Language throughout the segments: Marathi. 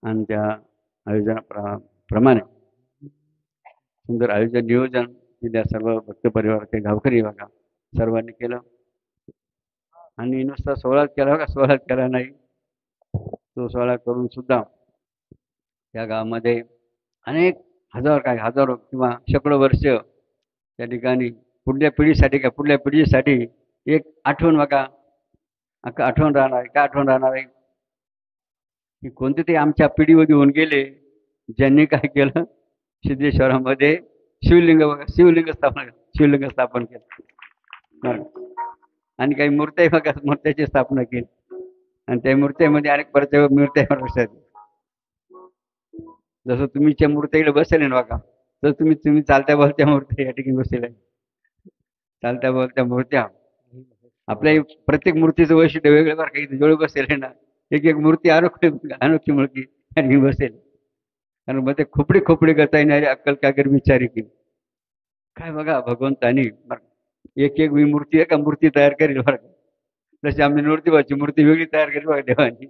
आणि त्या आयोजनाप्रमाणे सुंदर आयोजन नियोजन तिथल्या सर्व भक्त परिवाराचे गावकरी बघा सर्वांनी केलं. आणि नुसता सोहळा केला बघा, सोहळा केला नाही, तो सोहळा करून सुद्धा त्या गावामध्ये अनेक हजारो किंवा शेकडो वर्ष त्या ठिकाणी पुढल्या पिढीसाठी एक आठवण बघा, आठवण राहणार. काय आठवण राहणार आहे की कोणते ते आमच्या पिढीमध्ये होऊन गेले ज्यांनी काय केलं, सिद्धेश्वरामध्ये शिवलिंग स्थापन केलं. आणि काही मूर्त्या बघा, मूर्त्याची स्थापना केली. आणि त्या मूर्त्यामध्ये अनेक परत मूर्त्या लक्षात. जसं तुम्हीच्या मूर्त्या इकडे बसेल ना बघा, तर तुम्ही चालत्या बोलत्या मूर्त्या या ठिकाणी बसेल. चालत्या बोलत्या मूर्त्या आपल्या प्रत्येक मूर्तीचं वैशिष्ट्य वेगळं बरं. काही जवळ बसेल ना, एक मूर्ती अनोखी मूर्ती आणि बसेल. आणि मग ते खोपडी करता येणारी अक्कल कागर विचारी केली. काय बघा भगवंतानी एक मूर्ती आहे का मूर्ती तयार करेल बरं. जशी आमची नृत्यवाची मूर्ती वेगळी तयार केली बघा देवानी.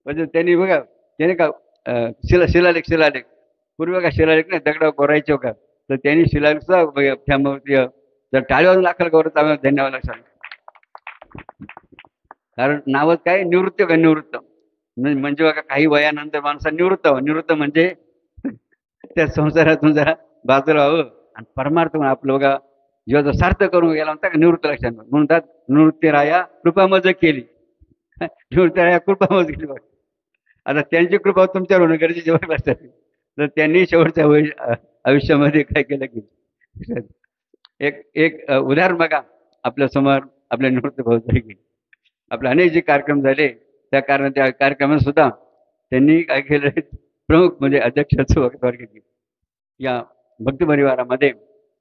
म्हणजे त्यांनी बघा, त्याने का शिलालेख पूर्वी का शिलालेख नाही दगडावर कोरायचे का, तर त्यांनी शिलालेख सुद्धा जर टाळी वाजून दाखल करत धन्यवाद लक्षात. कारण नावच काय निवृत्त का निवृत्त म्हणजे बघा काही वयानंतर माणसा निवृत्त म्हणजे त्या संसारातून जरा बाजूला हवं आणि परमार्थ आपलं बघा जीवाचं सार्थ करून गेला म्हणता का निवृत्त लक्षात. म्हणतात नृत्यराया कृपा मज केली, नृत्यराया कृपा मज केली बघा. आता त्यांची कृपा तुमच्यावर होणं गरजेचे बघ लक्षात. तर त्यांनी शेवटच्या आयुष्यामध्ये काय केलं की एक उदाहरण बघा आपल्या समोर आपल्या नृत्य भाऊचाही की आपले अनेक जे कार्यक्रम झाले त्या कार्यक्रमात सुद्धा त्यांनी काय केलं, प्रमुख म्हणजे अध्यक्षाचं वक्तव्य केली. या भक्ती परिवारामध्ये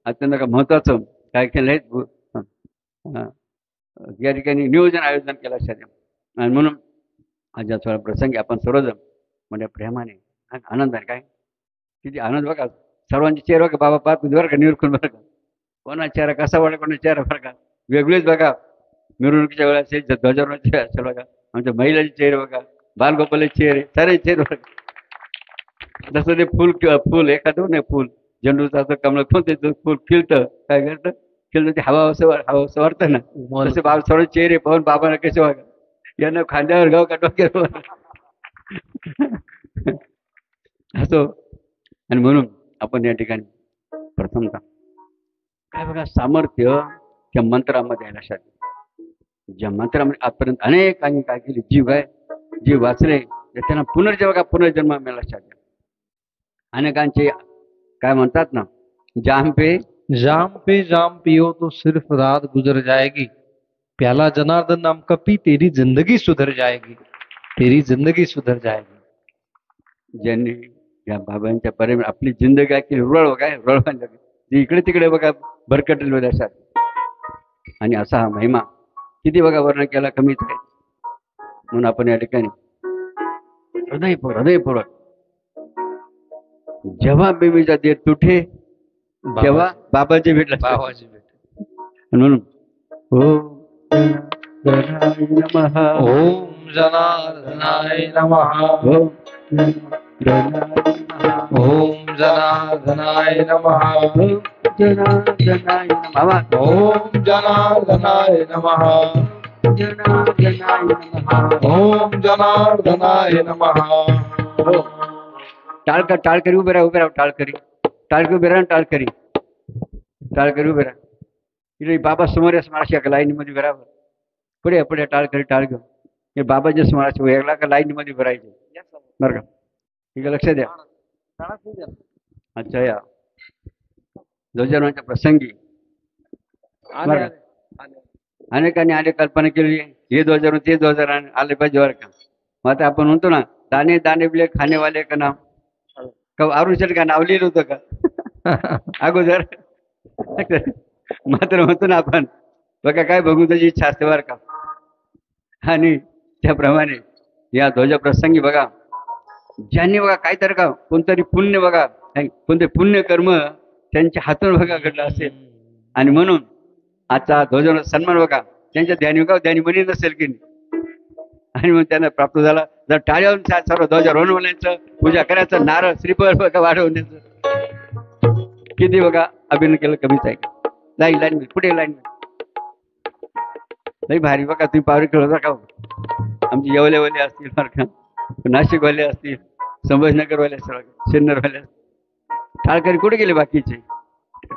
अत्यंत महत्वाचं काय केलं आहे या ठिकाणी नियोजन आयोजन केलं असेल. आणि म्हणून आज या प्रसंगी आपण सर्वजण म्हणजे प्रेमाने आनंदाने काय किती आनंद बघा. सर्वांचे चेहरे बघा बाबा पाहत बरं का निरखून बरं का. कोणाचा चेहरा कसा वाटत, कोणाचा चेहरा बरं का वेगळेच बघा. मिरवणुकीच्या वेळेस ध्वजारोहणाचे असेल बघा, आमच्या महिलाचे चेहरे बघा, बालगोपालाचे चेहरे, सारे चेहरे बघा. जसं ते फुल एखादं नाही फुल झेंडूचं असं कमळ कोणते फुल खिळतं काय करतं खिळतं ते हवा असं वाटतं ना, तसे बाबा सर्व चेहरे पाहून बाबांना कसे बघा यांना खांद्यावर गाव का डोक्यावर असो. आणि म्हणून आपण या ठिकाणी प्रथमतः काय बघा सामर्थ्य त्या मंत्रामध्ये आहे लक्षात. ज्या मंत्रामध्ये आजपर्यंत अनेकांनी काय केले, जीव वाचले त्यांना पुनर्जन्म मिळाला लक्षात. अनेकांचे काय म्हणतात ना, जाम पे जाम पियो तो सिर्फ रात गुजर जाएगी, प्याला जनार्दन नाम का पी तेरी जिंदगी सुधर जाएगी. ज्यांनी या बाबांच्या प्रेम आपली जिंदगी आहे की रुळ इकडे तिकडे बघा भरकटलेल्या देशात. आणि असा हा महिमा किती बघा वर्णन केला कमीच आहे. म्हणून आपण या ठिकाणी हृदयपूर्वक जेव्हा बेबीचा देह तुटे तेव्हा बाबाजी भेटला. म्हणून ओम जनार्दनाय नमः, ओम जनार्दनाय नमः, ओम जनार्दनाय नमः, ओम जनार्दनाय नमः, ओम जनार्दनाय नमः. टाळकरी उभे राहा टाळकरी उभे राहा टाळकरी उभे राहा. इकडे बाबा समोर स्मारक लाईनीमध्ये उभे राहा. पुढे टाळकरी घेऊन हे बाबाच्या स्मारक वेगळा का लाईनीमध्ये उभे राहायचे बरं का. ठीक आहे, लक्ष द्या. अच्छा या ध्वजारोहणाच्या प्रसंगी अनेकांनी अनेक कल्पना केली, हे ध्वजारोहण ते ध्वजारोहण आले पाहिजे बरं का. मग आता आपण म्हणतो ना दाने दाने बिले खानेवाले का नाम का अरुण का नाव लिहिलं होतं का अगोदर. मात्र म्हणतो ना आपण बघा काय बघू त्याची इच्छा असते बरं का. आणि त्याप्रमाणे या ध्वजा प्रसंगी बघा ज्यांनी बघा काहीतरी का कोणतरी पुण्य बघा कोणते पुण्य कर्म त्यांच्या हातून बघा घडलं असेल आणि म्हणून आजचा ध्वजारोहण सन्मान बघा त्यांच्या ध्यानी म्हणी नसेल की नाही. आणि मग त्यांना प्राप्त झाला. जर टाळ्यावरून सर्व ध्वजारोहण होण्याचं, पूजा करायचं, नारळ श्रीफळ बघा वाढवण्याचं, किती बघा अभिनय केलं कमीच आहे. लाईन पुढे लाईन नाही भारी बघा. तुम्ही पावरी खेळता का? आमचे येवलेवाले असतील बरं का, नाशिकवाले असतील, संभाजीनगरवाले असतील, सिन्नरवाले असतील. टाळकरी कुठे गेले बाकीचे?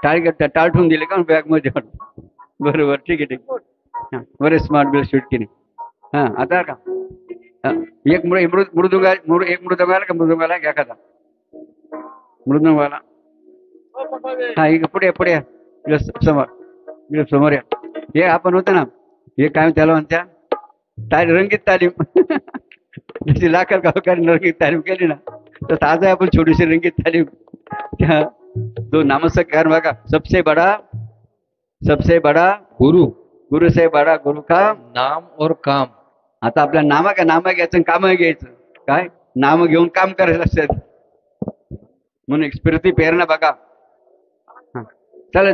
टाळ ठेवून दिले का बॅग मध्ये? बरोबर, ठीक आहे ठीक आहे. बरे स्मार्ट बिल शूट केली. हा आता का एक मृदुंगाला का मृदुंगाला एखादा मृदुंगाला. हा इकडे पुढे समोर या. हे आपण होतं ना, हे काय त्याला म्हणत्या रंगीत तालीम. जशी लाखर गावकरी रंगीत तालीम केली ना, तर आज आपण छोटीशी रंगीत तालीम. त्या जो नामस्कार बघा, सबसे बडा गुरु से बडा गुरु का नाम और काम. आता आपल्या नाम घ्यायचं आणि काम घ्यायचं. काय नाम घेऊन काम करायचं असतात म्हणून एक स्फूर्ती प्रेरणा बघा. चालेल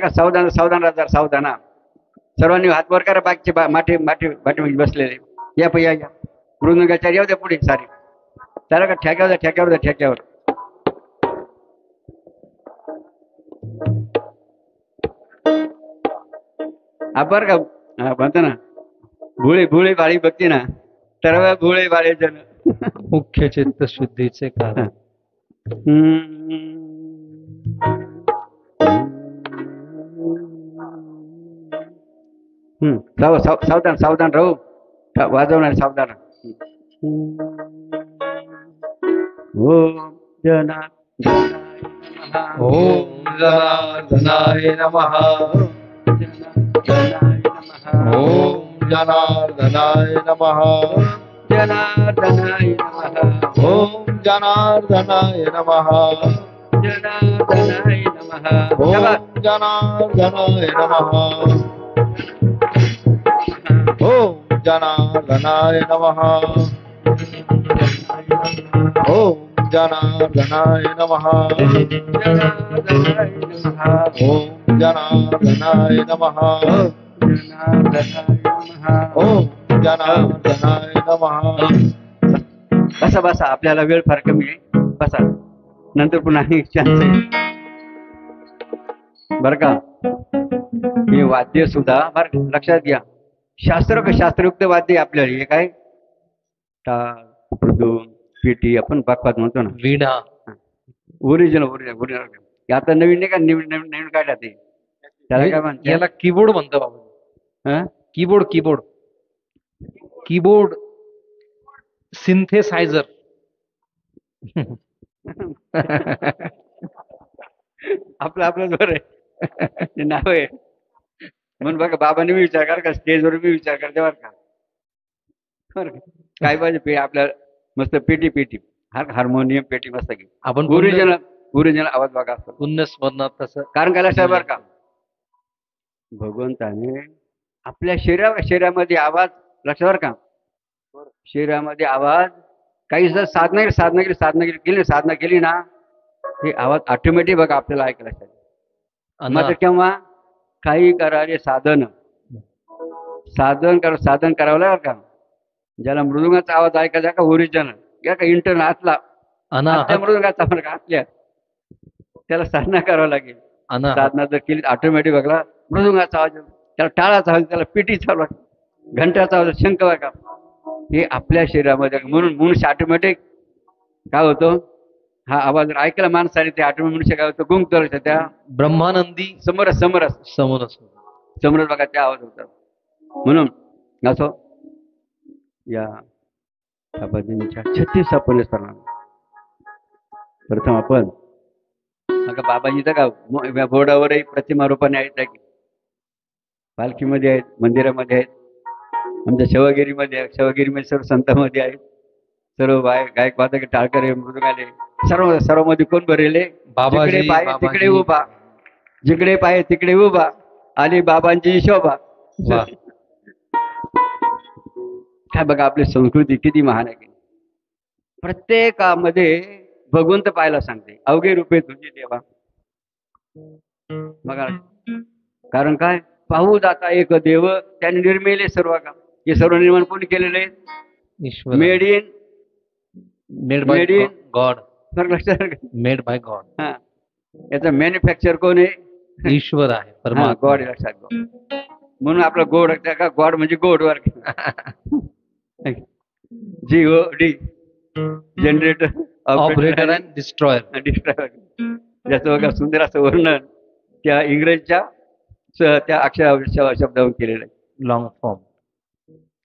सावधान राजा सावधान. सर्वांनी हात वर करा. बाकीचे माठी बसलेले या मृदंगाचार्य येऊ द्या पुढे सारे. त्याला का ठेक्यावर आपण का म्हणतो ना, भोळे बाळी बघते ना, तर भोळे बाळे जन मुख्य चित्त शुद्धीचे कारण. सावधान राहू. वाजवणार सावधान. ओम जनार्दनाय नमः. ओम जनार्दनाय नमः. जनार्दनाय नमः. ओम जनार्दनाय नमः. जनार्दनाय नमः. ओम जनार्दनाय नमः. ओम जनार्दनाय नमः. ओम जनार्दनाय नमः. ओम जनार्दनाय नमः. ओम जनार्दनाय नमः. बसा आपल्याला वेळ फार कमी आहे. बसा, नंतर पुन्हा चान्स आहे बर का. हे वाद्य सुद्धा बरं लक्षात घ्या, शास्त्रयुक्त वाद्य आपल्याला. हे काय टाळ, मृदुंग, पेटी, आपण पाकपात म्हणतो ना, वीणा. ओरिजिनल आता नवीन नाही का, नवीन काढल्या ते. त्याला काय म्हणतात? याला कीबोर्ड म्हणतो बाबा. Keyboard synthesiser. आपलं जोर आहे, नाव आहे म्हणून बघा. बाबांनी मी विचार कर का, स्टेजवर मी विचार करते बरं का. काय पाहिजे आपल्याला? मस्त पेटी हार्मोनियम पेटी मस्त घे. आपण ओरिजिनल आवाज बघा असतो पुण्य स्मरणात तसं. कारण काय लक्षात बरं का, भगवंताने आपल्या शरीरामध्ये आवाज, लक्षात बरं का, शरीरामध्ये आवाज काही जर साधना केली ना, हे आवाज ऑटोमॅटिक बघा आपल्याला ऐकायला. मात्र केव्हा काही करायचे साधन करावं लागेल का. ज्याला मृदुंगाचा आवाज ऐकायचा का ओरिजिनल, या का इंटरनल आतला मृदुंगाचा फरक आतल्या, त्याला साधना करावं लागेल. साधना जर केली ऑटोमॅटिक बघला मृदुंगाचा आवाज, त्याला टाळाचा आवाज, त्याला पेटीचा आवाज, घंटाचा आवाज, शंख बघा, हे आपल्या शरीरामध्ये. म्हणून ऑटोमॅटिक काय होतं, हा आवाज जर ऐकला माणसाने, ते ऑटोमॅटिक मनुष्य काय होतं, गुंग त्या ब्रह्मानंदी समरस बघा ते आवाज होतात. म्हणून असो या पद्धतीच्या 36 आपण करणार. प्रथम आपण बाबाजी का बोर्डावरही प्रतिमा रूपाने आहेत, पालखीमध्ये आहेत, मंदिरामध्ये आहेत, आमच्या शिवगिरीमध्ये सर्व संतांमध्ये आहेत, सर्व गायक वादक, टाळकरे, मृदुंगाले, सर्व मध्ये कोण भरेले? बाबाजी. तिकडे उभा, जिकडे पाय तिकडे उभा, आली बाबांची शोभा. काय बघा आपली संस्कृती किती महान आहे. प्रत्येकामध्ये भगवंत पाहायला सांगते, अवघे रूपे तुझी देवा. बघा, कारण काय, पाहू जाता एक देव त्याने निर्मिले सर्व काम. हे सर्व निर्माण कोणी केलेले आहे? ईश्वर made in made by made in- God. लक्षात आलं का? Made by God. हा, याचा मॅन्युफॅक्चर कोण आहे? ईश्वर आहे, हा, परमात्मा. गॉड लक्षात घ्या. म्हणून आपलं गोड का, गॉड म्हणजे गोड वर GOD, generator operator and destroyer. Destroyer. ज्याचं बघा सुंदर असं वर्णन त्या इंग्रजीच्या त्या अक्षर शब्दावरून केलेलं आहे. Long form.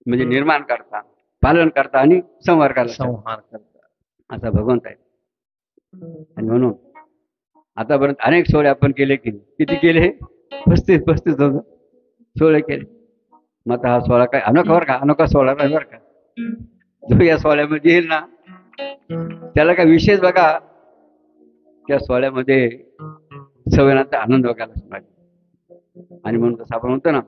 म्हणजे निर्माण करता, पालन करता आणि संहार करता, संहार करता. असा भगवंत आहे. आणि म्हणून आतापर्यंत अनेक सोहळे आपण केले की किती केले? 35 सोहळे केले. मग आता हा सोहळा काय अनोखा बरं का, अनोखा सोहळा नाही बरं का. जो या सोहळ्यामध्ये येईल ना त्याला काय विशेष बघा, त्या सोहळ्यामध्ये सवयनाचा आनंद बघायला मिळाला. आणि म्हणून तसं आपण म्हणतो ना,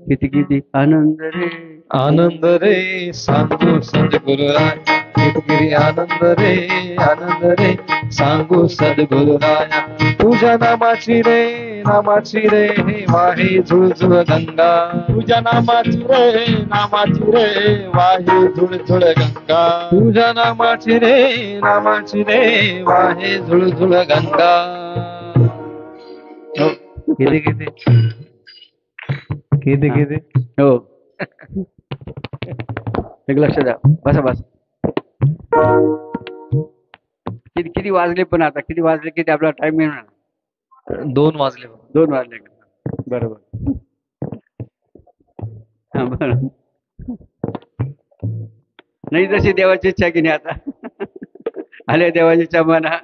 किती किती आनंद रे, आनंद रे सांगू सद्गुरुराय. किती आनंद रे सांगू सद्गुरुराया. तुझ्या नामाची रे हे वाहे झुळझुळ गंगा. तुझ्या नामाची रे वाहे झुळझुळ गंगा. तुझ्या नामाची रे वाहे झुळझुळ गंगा. हो किती हो एक लक्ष द्या. बसा. किती वाजले पण आता किती वाजले, किती आपला टाइम मिळणार? 2 वाजले. 2 वाजले का? बरोबर. हा, बरं. नाही जशी देवाची इच्छा की नाही आता आले देवाची इच्छा म्हणा.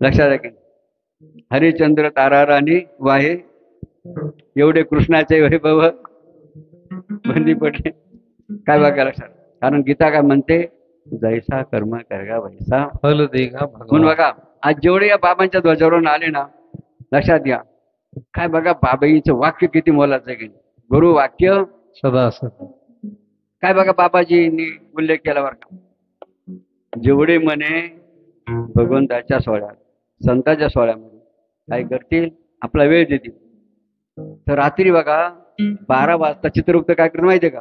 लक्षात आहे की हरिश्चंद्र तारा राणी वाहे एवढे कृष्णाचे वैभव बंदी पडले. काय बघा लक्षात, कारण गीता काय म्हणते, जैसा कर्म करगा वैसा फल देगा म्हणून भगवान. बघा आज जेवढे या बाबांच्या ध्वजावरून आले ना, लक्षात घ्या काय बघा बाबाईचं वाक्य किती मोलाचं आहे की. गुरु वाक्य सदा असत. काय बघा बाबाजींनी उल्लेख केला बरं का, जेवढे म्हणे भगवंताच्या सोहळ्यात, संतांच्या सोहळ्यामध्ये काय करतील, आपला वेळ देतील. तर रात्री बघा 12 वाजता चित्रगुप्त काय करत माहितीये का,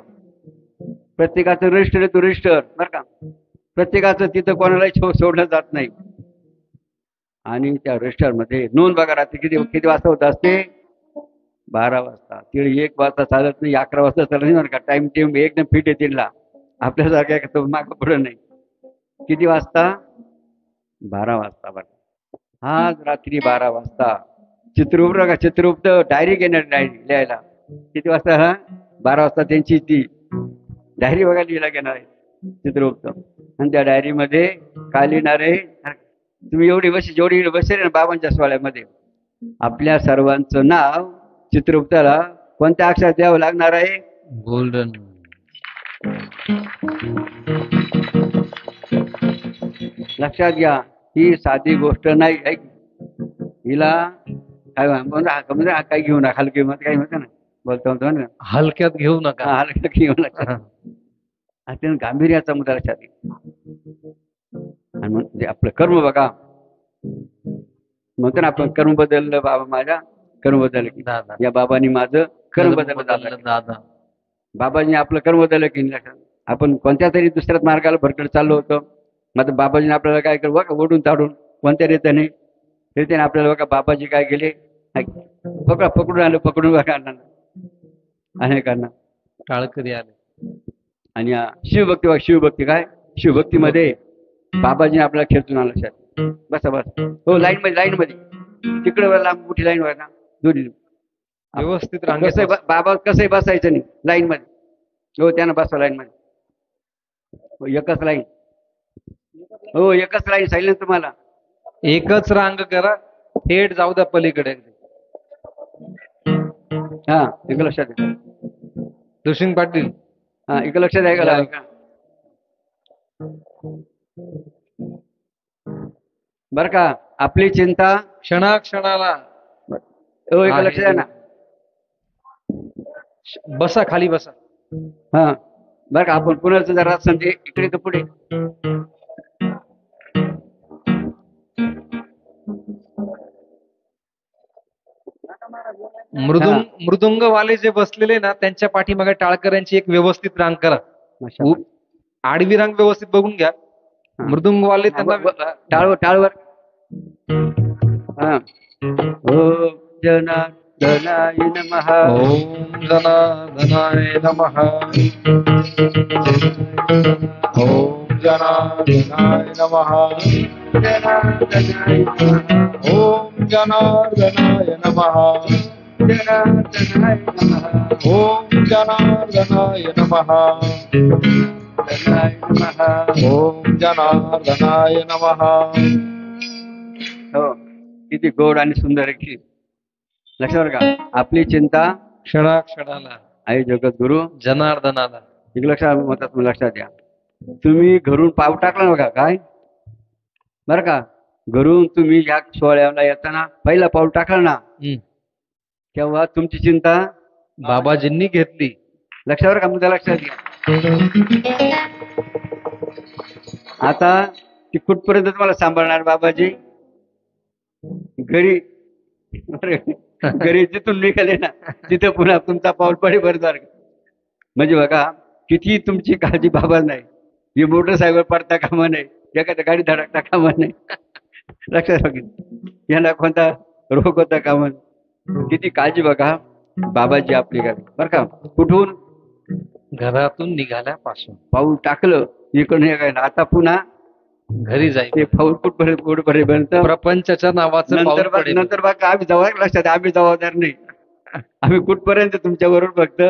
प्रत्येकाचं रजिस्टर आहे, तो रजिस्टर बरं का, प्रत्येकाचं तिथं कोणालाही सोडलं जात नाही. आणि त्या रजिस्टर मध्ये नोंद बघा रात्री किती वाजता होत असते, 12 वाजता. तिकडे 1 वाजता चालत नाही, 11 वाजता चालत नाही बरं का. टाइम टेम एकदम फिट आहे तिथला, आपल्यासारख्या मागं पुढं नाही. किती वाजता? 12 वाजता बरं. आज रात्री 12 वाजता चित्रगुप्त डायरी घेणार, डायरी लिहायला. किती वाजता? 12 वाजता त्यांची ती डायरी बघा लिहायला घेणार आहे चित्रगुप्त. आणि त्या डायरीमध्ये काय लिहिणार आहे, तुम्ही जेवढी बसले ना बाबांच्या सोहळ्यामध्ये, आपल्या सर्वांचं नाव चित्रगुप्ताला कोणत्या अक्षरात द्यावं लागणार आहे? गोल्डन. लक्षात घ्या, ही साधी गोष्ट नाही आहे. हिला काय म्हणजे काय घेऊ नका, हलकी मत काही म्हणतो ना, बोलतो ना, हलक्यात घेऊ नका. हलक्यात घेऊ नका. अत्यंत गांभीर्याचा मुद्दा लक्षात घ्या. आणि म्हणजे आपलं कर्म बघा, म्हणतो ना आपण, कर्म बदललं बाबा माझ्या, कर्म बदललं की दादा. या बाबांनी माझं कर्म बदललं. दादा. बाबाजीने आपलं कर्म बदललं की आपण कोणत्या तरी दुसऱ्याच मार्गाला भरकड चाललो होतो. मग बाबाजीने आपल्याला काय केलं बघा, ओढून ताडून कोणत्या रीतीने आपल्याला बघा बाबाजी काय केले, पकडून आलं, पकडून बघा अनेकांना टाळकरी आले. आणि शिवभक्ती बघा, शिवभक्तीमध्ये बाबाजीने आपल्याला खेळतून आलं. लक्षात बसा हो, लाईन मध्ये तिकडे लांब मोठी लाईन बघा, दोन्ही व्यवस्थित कसं रांगेत. बाबा कसंही बसायचं नाही लाईन मध्ये. हो त्यांना बसवा लाईन मध्ये, एकच लाईन. हो एकच लाईन सांगितलं तुम्हाला. एकच रांग करा, थेट जाऊ द्या पलीकडे. हा एक लक्षात आहे. दुशिंग पाटील. हा एक लक्षात आहे का बर का, आपली चिंता क्षणाक्षणाला. हो एक लक्षात आहे ना. बसा, खाली बसा. हा बर का, आपण पुण्याचं जरा संधी इकडे तर पुढे. मृदुंगवाले जे बसलेले ना त्यांच्या पाठीमागे टाळकऱ्यांची एक व्यवस्थित रांग करा. आडवी रांग व्यवस्थित बघून घ्या. मृदुंगवाले त्यांना टाळवर हा. ओम जनार्दनाय नमः. ओम जनार्दनाय नमः. ओम जनार्दनाय नमः. जनार्दनाय नमः. ओम जनार्दनाय नमः. जनार्दनाय नमः. ओम जनार्दनाय नमः. जनार्दनाय नमः. ओम जनार्दनाय नमः. हो, किती गोड आणि सुंदर आहे की. लक्षात का, आपली चिंता क्षणाक्षणाला आई जगद्गुरु जनार्दनाला. एक लक्षात द्या. तुम्ही घरून पाव टाकला ना बघा, काय बरं का, घरून तुम्ही या सोहळ्याला येताना पहिला पाऊल टाकला ना, तेव्हा तुमची चिंता बाबाजींनी घेतली. लक्षावर का, मुद्दा लक्षात घ्या. आता ती कुठपर्यंत तुम्हाला सांभाळणार बाबाजी. घरी घरी जिथून निघाले ना तिथं पुन्हा तुमचा पाऊल पडेपर्यंत. म्हणजे बघा किती तुमची काळजी बाबा नाही. ही मोटरसायकल पडता कामा नाही, एखाद्या गाडी धडकता कामा नाही. लक्षात घ्या, यांना कोणता रोग होता कामा नाही. किती काळजी बघा बाबाजी आपली गाडी. बरं का, कुठून घरातून निघाल्यापासून पाऊल टाकलं इकडून काय ना, आता पुन्हा घरी जाईल. ते पाऊल कुठपर्यंत प्रपंचाच्या नावाचं पाऊल पडेल. नंतर बघा आम्ही जबाबदार, लक्षात आम्ही जबाबदार नाही. आम्ही कुठपर्यंत तुमच्या बरोबर फक्त.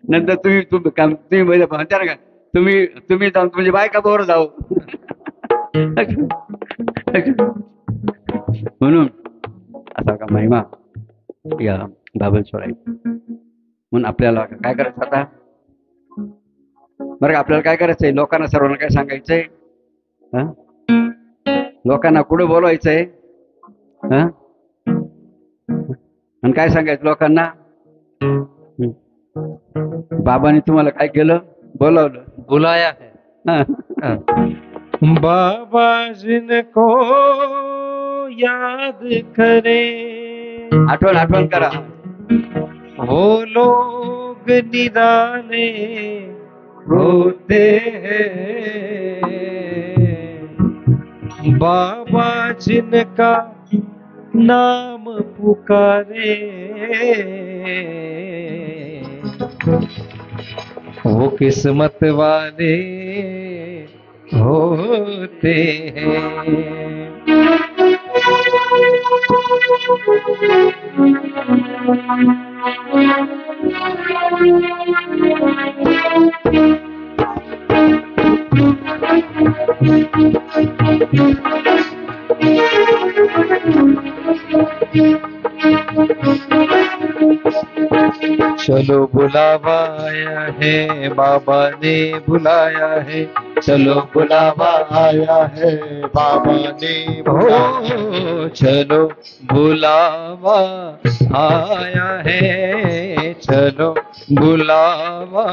नंतर तुम्ही म्हणता ना का, तुम्ही जाऊन तुमची बायका बरोबर जाऊ. म्हणून असा का महिमा या बाबलश्वर आहे. म्हणून आपल्याला काय करायचं आता, बरं का, आपल्याला काय करायचंय, लोकांना सर्वांना काय सांगायचंय, लोकांना कुठं बोलवायचंय, आणि काय सांगायचं लोकांना. बाबांनी तुम्हाला काय केलं, बोलावलं, बुलाया है. बाबाजीनको याद करे, आठवण करा. वो लोग निराले होते हैं, बाबा जिनका नाम पुकारे वो किस्मत वाले होते हैं. चलो बुलावा आया है, बाबा ने बुलाया है. चलो बुलावा आया है, बाबा ने हो, चलो बुलावा आया है. चलो बुलावा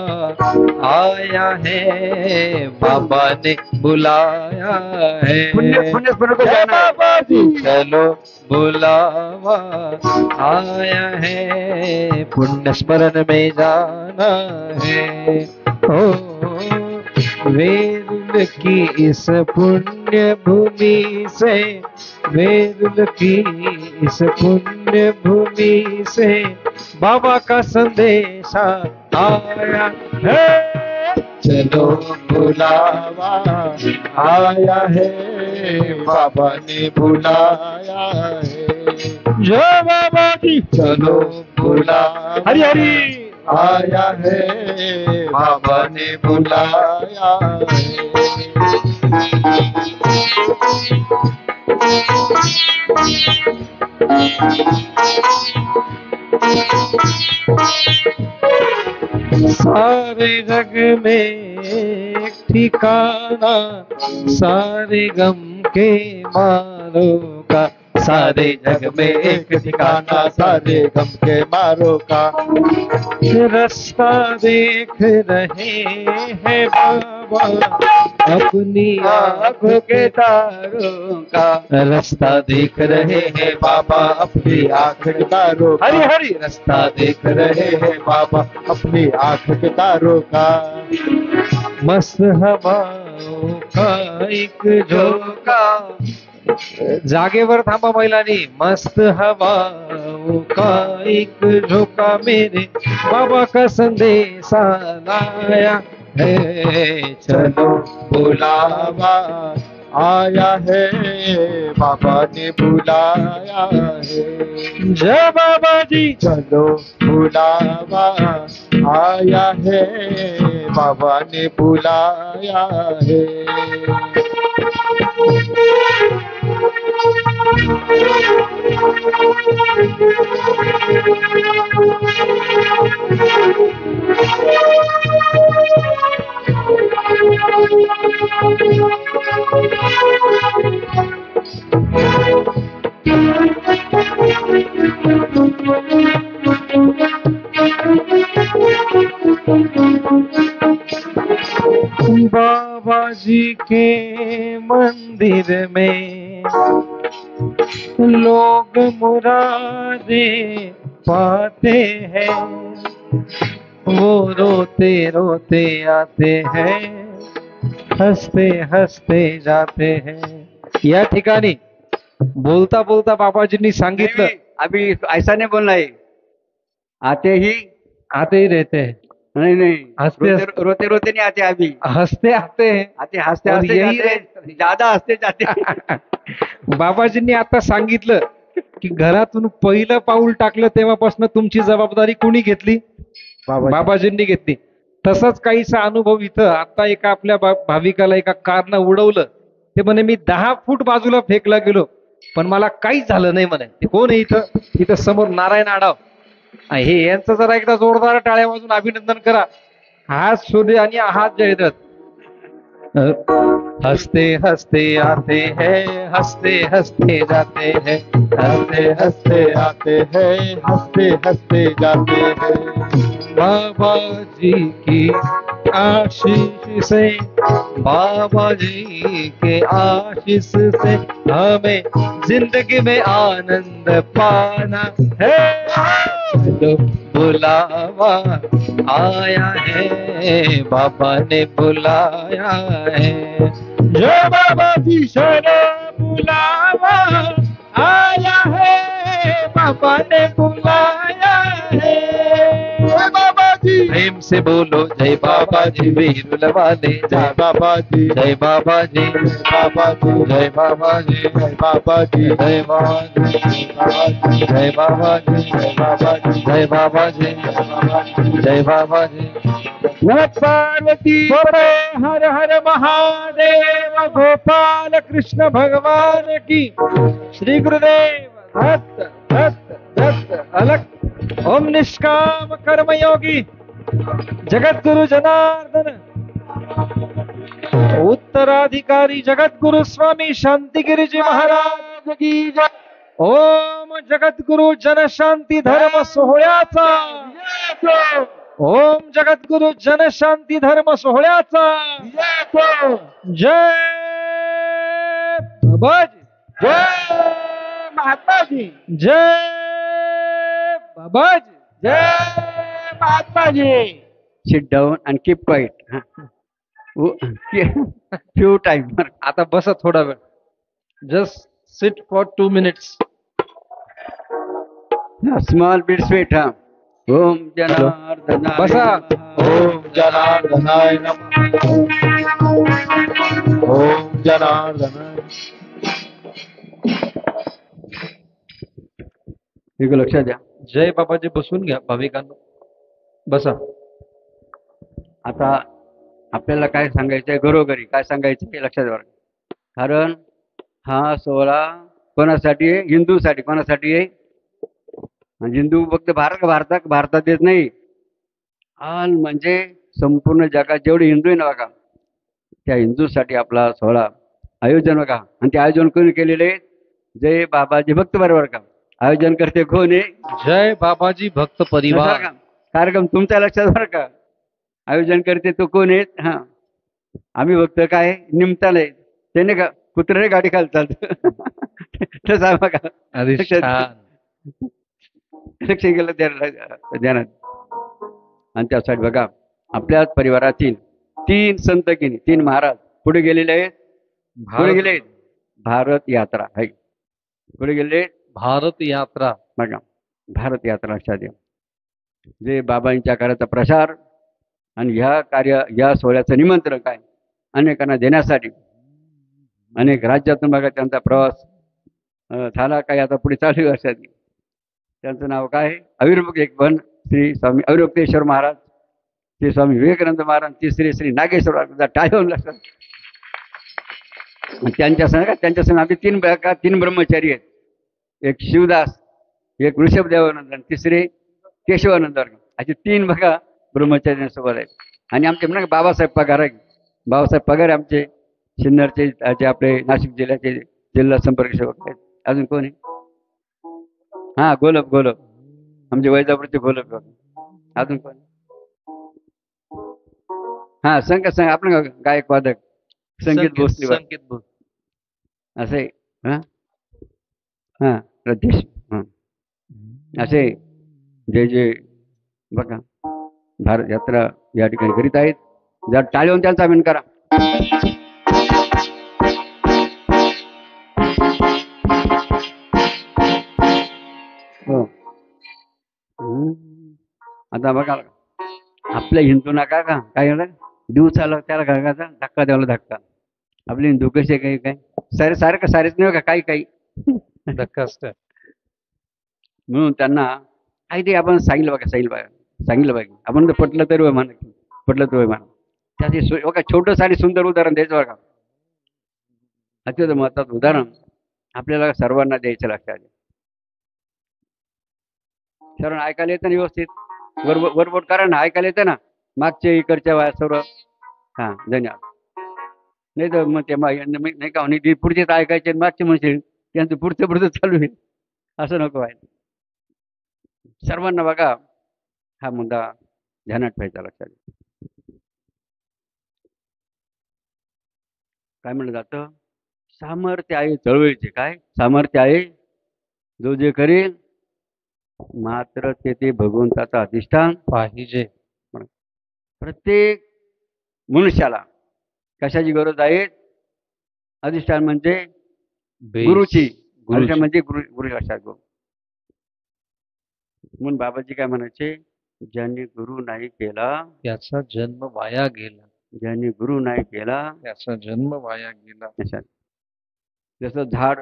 आया है, बाबा ने बुलाया है. चलो बुलावा आया है, पुण्य स्मरण में जाना है. ओ वेरुल की इस पुण्य भूमि से, वेरुल की इस पुण्य भूमि से बाबा का संदेशा आया है. चलो बुलावा आया है, बाबा ने बुलाया है. जय बाबा की. चलो बुलावा हरी हरी आया है, बाबा ने बुलाया है. सारे जग में एक ठिकाना, सारे गम के मारों का सारे जग में एक ठिकाना सारे गम के मारो का। रास्ता देख रहे हैं बाबा अपनी आंखों के तारों का। रास्ता देख रहे हैं बाबा अपनी आंख के तारों का। हरी हरी रास्ता देख रहे हैं बाबा अपनी आंख के तारों का। मस्त हवाओं का एक झोंका। जागेवर थांबा महिलांनी। मस्त हवाओं का एक झोंका मेरे बाबा का संदेशा लाया है। चलो बुलावा आया है, बाबा ने बुलाया है। जय बाबा जी। चलो बुलावा आया है, बाबा ने बुलाया है। बाबा जी के मंदिर में लोग मुरादे पाते हैं। वो रोते रोते आते हैं, हंसते हंसते जाते हैं। या ठिकाणी बोलता बोलता बाबाजींनी सांगितलं, अभी ऐसा नहीं बोलना है, आते ही आते ही रहते हैं, नहीं नहीं हंसते रोते रोते रोते नहीं आते, अभी हंसते आते हैं, आते हंसते और हंसते यही जाते, ज्यादा हंसते जाते। बाबाजींनी आता सांगितलं की घरातून पहिलं पाऊल टाकलं तेव्हापासून तुमची जबाबदारी कोणी घेतली? बाबाजींनी घेतली. तसाच काहीसा अनुभव इथं आता एका आपल्या भाविकाला एका कारनं उडवलं. ते म्हणे मी 10 फूट बाजूला फेकला गेलो पण मला काहीच झालं नाही म्हणे. ते कोण आहे इथं? इथं समोर नारायण आडाव. हे यांचं जरा एकदा जोरदार टाळ्या वाजून अभिनंदन करा. हात सूर्य आणि हात जयदत्त. हंसते हंसते आते हैं, हंसते हंसते जाते हैं, हंसते हंसते आते हैं, हंसते हंसते जाते हैं। बाबा जी की आशीष से, बाबा जी के आशीष से हमें जिंदगी में आनंद पाना है। चलो बुलावा आया है, बाबा ने बुलाया है। जय बाबा जी। चलो बुलावा आया है, बाबा ने बुलाया है। जय बाबा जी। प्रेम से बोलो जय बाबा जी वीरुल वाले। जय बाबा जी। जय बाबा जी। जय बाबा जी। जय बाबा जी। जय बाबा जी। जय बाबा जी। जय बाबा जी। जय बाबा जी। जय बाबा जी। जय बाबा जी। नमः पार्वती हर हर महादेव। गोपाल कृष्ण भगवान की। श्री गुरुदेव दत्त दत्त दत्त अलग। ओम निष्काम कर्मयोगी जगद्गुरु जनार्दन उत्तराधिकारी जगद्गुरु स्वामी शांतिगिरीजी महाराज की जय। ओम जगद्गुरु जनशांती धर्म सोहळ्याचा। ओम जगद्गुरु जनशांती धर्म सोहळ्याचा जय बाबाजी। जय महात्माजी। जय बाबाजी। जय महात्माजी। Sit down and keep quiet. Few time. आता बसा थोडा वेळ. Just sit for 2 minutes. Small bit sweet, huh? ओम जनार्दनाय बसा. नमः. ओम जनार्दनाय नमः। ओम जनार्दनाय। एक लक्षात द्या. जय बाबाजी. बसून घ्या भाविकांना. बसा. आता आपल्याला काय सांगायचंय, घरोघरी काय सांगायचं हे लक्षात द्या. कारण हा सोहळा कोणासाठी आहे? हिंदूसाठी. कोणासाठी आहे? हिंदू फक्त भारतात येत नाही, ऑल म्हणजे संपूर्ण जगात जेवढे हिंदू आहे ना बघा, त्या हिंदूसाठी आपला सोहळा आयोजन बघा. आणि ते आयोजन कोणी केलेले? जय बाबाजी भक्त परिवार का आयोजन करते कोण आहे? जय बाबाजी भक्त परिवार. कार्यक्रम तुमच्या लक्षात बरं का. आयोजन करते तो कोण आहेत? हा, आम्ही फक्त काय निमताला आहे. त्याने का कुत्रे गाडी खाली चालत तसं आहे बघा. अरे छान. लक्ष गेलं ध्यानात. आणि त्यासाठी बघा आपल्याच परिवारातील 3 संत की 3 महाराज पुढे गेलेले आहेत. पुढे गेले आहेत. भारत यात्रा आहे. पुढे गेले भारत यात्रा. बघा भारत यात्रा लक्षात घ्या. जे बाबांच्या कार्याचा प्रसार आणि ह्या सोहळ्याचं निमंत्रण काय अनेकांना देण्यासाठी अनेक राज्यातून बघा त्यांचा प्रवास झाला. काय आता पुढे चालू आहे वर्षात. त्यांचं नाव काय? एक श्री स्वामी अविरक्तेश्वर महाराज, श्री स्वामी विवेकानंद महाराज, तिसरे श्री नागेश्वर महाराज. टाळून लक्षात. त्यांच्या संग आम्ही 3 ब्रह्मचारी आहेत. एक शिवदास, एक ऋषभदेवानंद आणि तिसरे केशवानंद. असे 3 बघा ब्रह्मचार्यांसोबत आहेत. आणि आमचे म्हणा बाबासाहेब पगार आहे. बाबासाहेब पगार आमचे सिन्नरचे जे आपले नाशिक जिल्ह्याचे जिल्हा संपर्क सेवक आहेत. अजून कोण आहे? हा गोलप आमचे वैजापूरचे गोलप. अजून कोण? हा संग आपण गायक वादक संगीत भोसले. संकेत बोल. असे हा हा प्रदेश असे जे बघा भारत यात्रा या ठिकाणी करीत आहेत. जर टाळीवर त्यांचा अभिमान करा. हो. आता बघा आपल्या हिंदूंना काय काय दिवसाला त्याला घागाचा धक्का द्यावा धक्का. आपले हिंदू कसे काय सारेच नाही का काही धक्का असतं. म्हणून त्यांना काहीतरी आपण सांगितलं बघा आपण पटलं तरी होय म्हणा, पटलं तर होय म्हणा. त्याचे बघा छोटंसं आणि सुंदर उदाहरण द्यायचं बघा. अत्यंत महत्वाचं उदाहरण आपल्याला सर्वांना द्यायचं लक्षात. सर्वांना ऐकायला येतं ना व्यवस्थित? वरबोट करा ना, ऐकायला येतं ना मागच्या इकडच्या वाया सर्व. हा धन्यवाद. नाही तर मग ते नाही का पुढचे तर ऐकायचे मागचे म्हणशील त्यांचं पुढचं चालू आहे. असं नको व्हायला. सर्वांना बघा हा मुद्दा ध्यानात ठेवायचा लक्षात. काय म्हणलं जातं? सामर्थ्य आहे चळवळीचे. काय सामर्थ्य आहे? जो जे करेल मात्र ते भगवंताचा अधिष्ठान पाहिजे. प्रत्येक मनुष्याला कशाची गरज आहे? अधिष्ठान म्हणजे गुरुची. अधिष्ठान म्हणजे गुरु लक्षात गो. म्हणून बाबाजी काय म्हणायचे? ज्यांनी गुरु नाही केला त्याचा जन्म वाया गेला. ज्यांनी गुरु नाही केला त्याचा जन्म वाया गेला. जसं झाड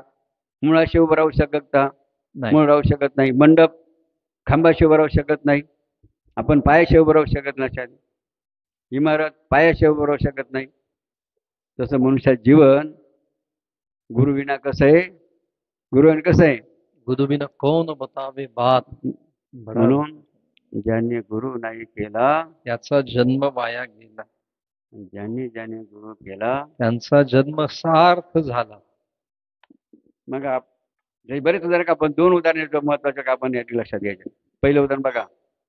मुळाशी उभं राहू नाही. मूळ राहू शकत नाही. मंडप खांबाशी उभं राहू शकत नाही. आपण पायाशी उभं राहू शकत नाही. इमारत पायाशी उभं राहू शकत नाही. तसं मनुष्याचं जीवन गुरुविना कसं आहे? गुरुविना कसं आहे? गुरुविना कौन बतावे बात. म्हणून ज्यांनी गुरु नाही केला त्याचा जन्म वाया गेला. ज्यांनी गुरु केला त्यांचा जन्म सार्थ झाला. मग बरेच उदाहरण का आपण 2 उदाहरण महत्वाचे का आपण याची लक्षात घ्यायचे. पहिलं उदाहरण बघा.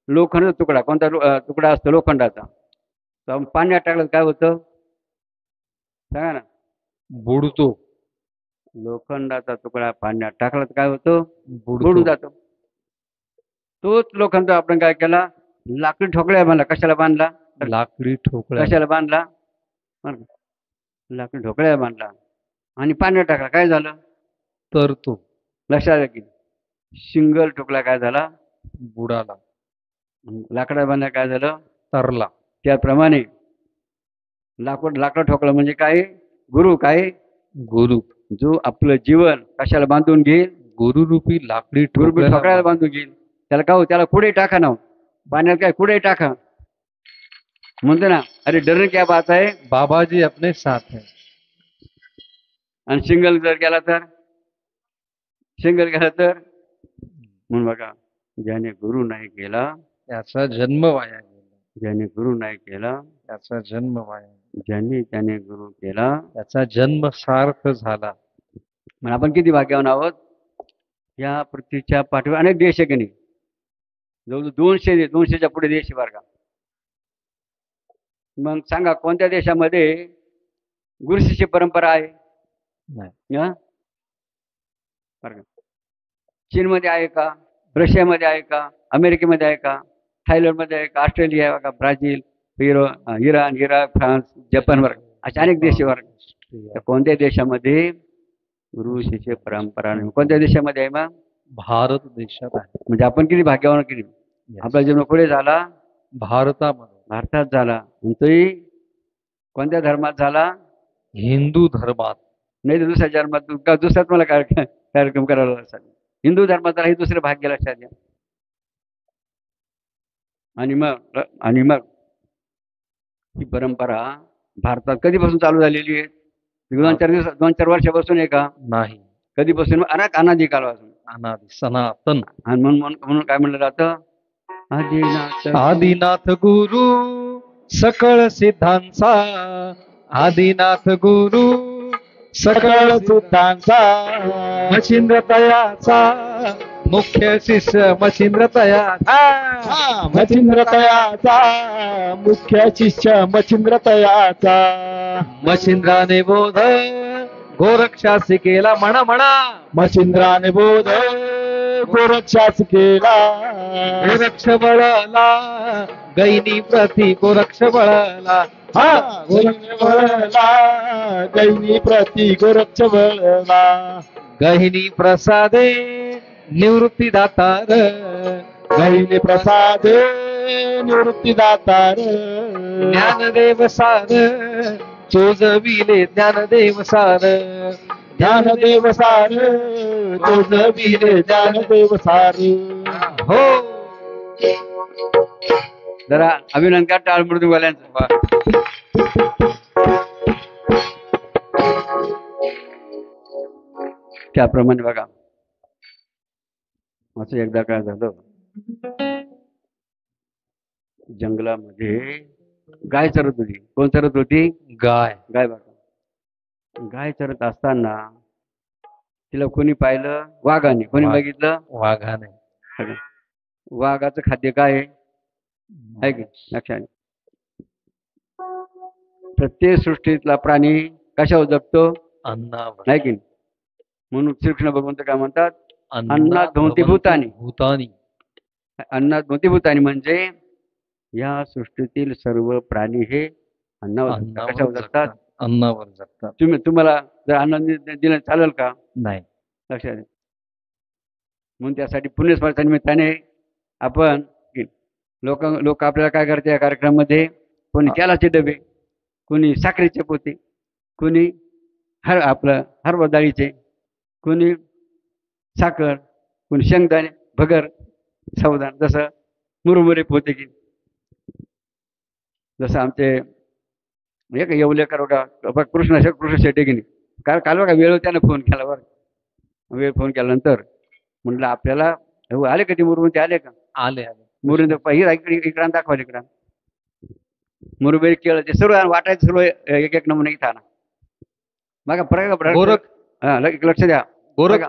लोखंडाचा तुकडा. कोणता तुकडा असतो? लोखंडाचा. तर पाण्यात टाकलं काय होतं सांगा ना? बुडतो. लोखंडाचा तुकडा पाण्यात टाकला तर काय होतं? बुडून जातो. तोच लोखंड आपण काय केला? लाकडी ठोकळ्या बांधला. कशाला बांधला? लाकडी ठोकळ्या. कशाला बांधला? लाकडी ठोकळ्या बांधला आणि पाण्यात टाकला. काय झालं? तर तो लक्षात की सिंगल ठोकला काय झाला? बुडाला. लाकडा बांधला काय झालं? तरला. त्याप्रमाणे लाकड ठोकलं म्हणजे काय? गुरु. काय? गुरु. जो आपलं जीवन कशाला बांधून घेईल? गुरुरूपी लाकडी ठोकळ्याला बांधून घेईल. त्याला का हो? त्याला कुठे टाका ना. पाण्यात काय कुठे टाका म्हणतो ना. अरे डरने क्या बात आहे? बाबाजी अपने साथ है. आणि सिंगल जर गेला तर म्हणून बघा ज्याने गुरु नाही केला त्याचा जन्म वाया गेला. ज्याने गुरु नाही केला त्याचा जन्म वाया. ज्याने गुरु केला त्याचा जन्म सार्थ झाला. मग आपण किती भाग्यवान आहोत. या पृथ्वीच्या पाठीवर अनेक देश आहे की नाही, जवळजवळ 200च्या पुढे देश आहे बरं का. मग सांगा कोणत्या देशामध्ये गुरुशिष्य परंपरा आहे. हा? बरं का. चीनमध्ये आहे का, रशियामध्ये आहे का, अमेरिकेमध्ये आहे का, थायलंडमध्ये आहे का, ऑस्ट्रेलिया आहे का, Brazil, Iran, Iraq, France, Japan वर अशा अनेक देश वर. तर कोणत्या देशामध्ये गुरु शिष्य परंपरा नाही, कोणत्या देशामध्ये आहे मग भारत देशात आहे. म्हणजे आपण किती भाग्यवान किती. आपला जन्म कुठे झाला, भारतामध्ये, भारतात झाला. आणि तोही कोणत्या धर्मात झाला, हिंदू धर्मात. नाही तर दुसऱ्या धर्मात का दुसऱ्यात मला कार्यक्रम करायला असेल. हिंदू धर्मात हे दुसरे भाग्य लक्षात घ्या. आणि मग ही परंपरा भारतात कधीपासून चालू झालेली आहे. 2-4 वर्षापासून आहे का, नाही, कधीपासून अनादी काळापासून. अनादि सनातन. आणि म्हणून काय म्हणलं जातं, आदिनाथ आदिनाथ गुरु सकळ सिद्धांचा, आदिनाथ गुरु सकळ सिद्धांचा, मच्छिंद्र तयाचा मुख्य शिष्य, मच्छिंद्र तयाचा, मच्छिंद्र तयाचा मुख्य शिष्य, मच्छिंद्र तयाचा. मच्छिंद्राने बोध गोरक्षासी केला, म्हणा मच्छिंद्राने बोध गोरक्षासी केला. गोरक्ष बळला गैनी प्रति गोरक्ष बळला, गोरक्ष बळला गैनी प्रति गोरक्ष बळला. गहिनी प्रसादे निवृत्ती दातार, गहिनी प्रसादे निवृत्ती दातार. ज्ञानदेव सार चोजविले, ज्ञानदेव सार, ज्ञानदेव सार चोजविले, ज्ञानदेव सार. हो. जरा अभिनंदन करा टाळ मृदुंगवाल्यांचं. त्याप्रमाणे बघा, असं एकदा काय झालं, जंगलामध्ये गाय चरत होती. कोण चरत होती, गाय. गाय. बघा, गाय चरत असताना तिला कोणी पाहिलं, वाघाने. कोणी बघितलं, वाघाने. वाघाचं खाद्य काय आहे की लक्षात. प्रत्येक सृष्टीतला प्राणी कशावर जगतो, अन्नावर. नाही की. म्हणून श्रीकृष्ण भगवंत काय म्हणतात, अन्नात भवती भूतानी. भूतानी. अन्नात भवती भूतानी म्हणजे या सृष्टीतील सर्व प्राणी हे अन्नावर कशावर जगतात, अन्नावर जगतात. तुम्हाला जर अन्न दिलं चालेल का, नाही. लक्षात द्या. म्हणून त्यासाठी पुण्यस्मरणाच्या निमित्ताने आपण लोक आपल्याला काय करते या कार्यक्रमामध्ये, कोणी तेलाचे डबे, कोणी साखरेचे पोते, कोणी हरभरा डाळीचे, कोणी साखर, कोणी शेंगदाणे, भगर, सावधान, जसं मुरमुरे पोते की. जसं आमचे एक येवलेकर बघा, कृष्ण शेट्टी की नाही, काल बघा वेळ त्यानं फोन केला. बरं, वेळ फोन केल्यानंतर म्हटलं आपल्याला आले का ते मुरमुरे, ते आले का, आले. मुरुंबे इकडं दाखवायला, इकडं मुरुबे केळं ते सर्व वाटायचं, सर्व एक नमुने इथं आणा. बघा गोरख. लक्ष द्या. गोरख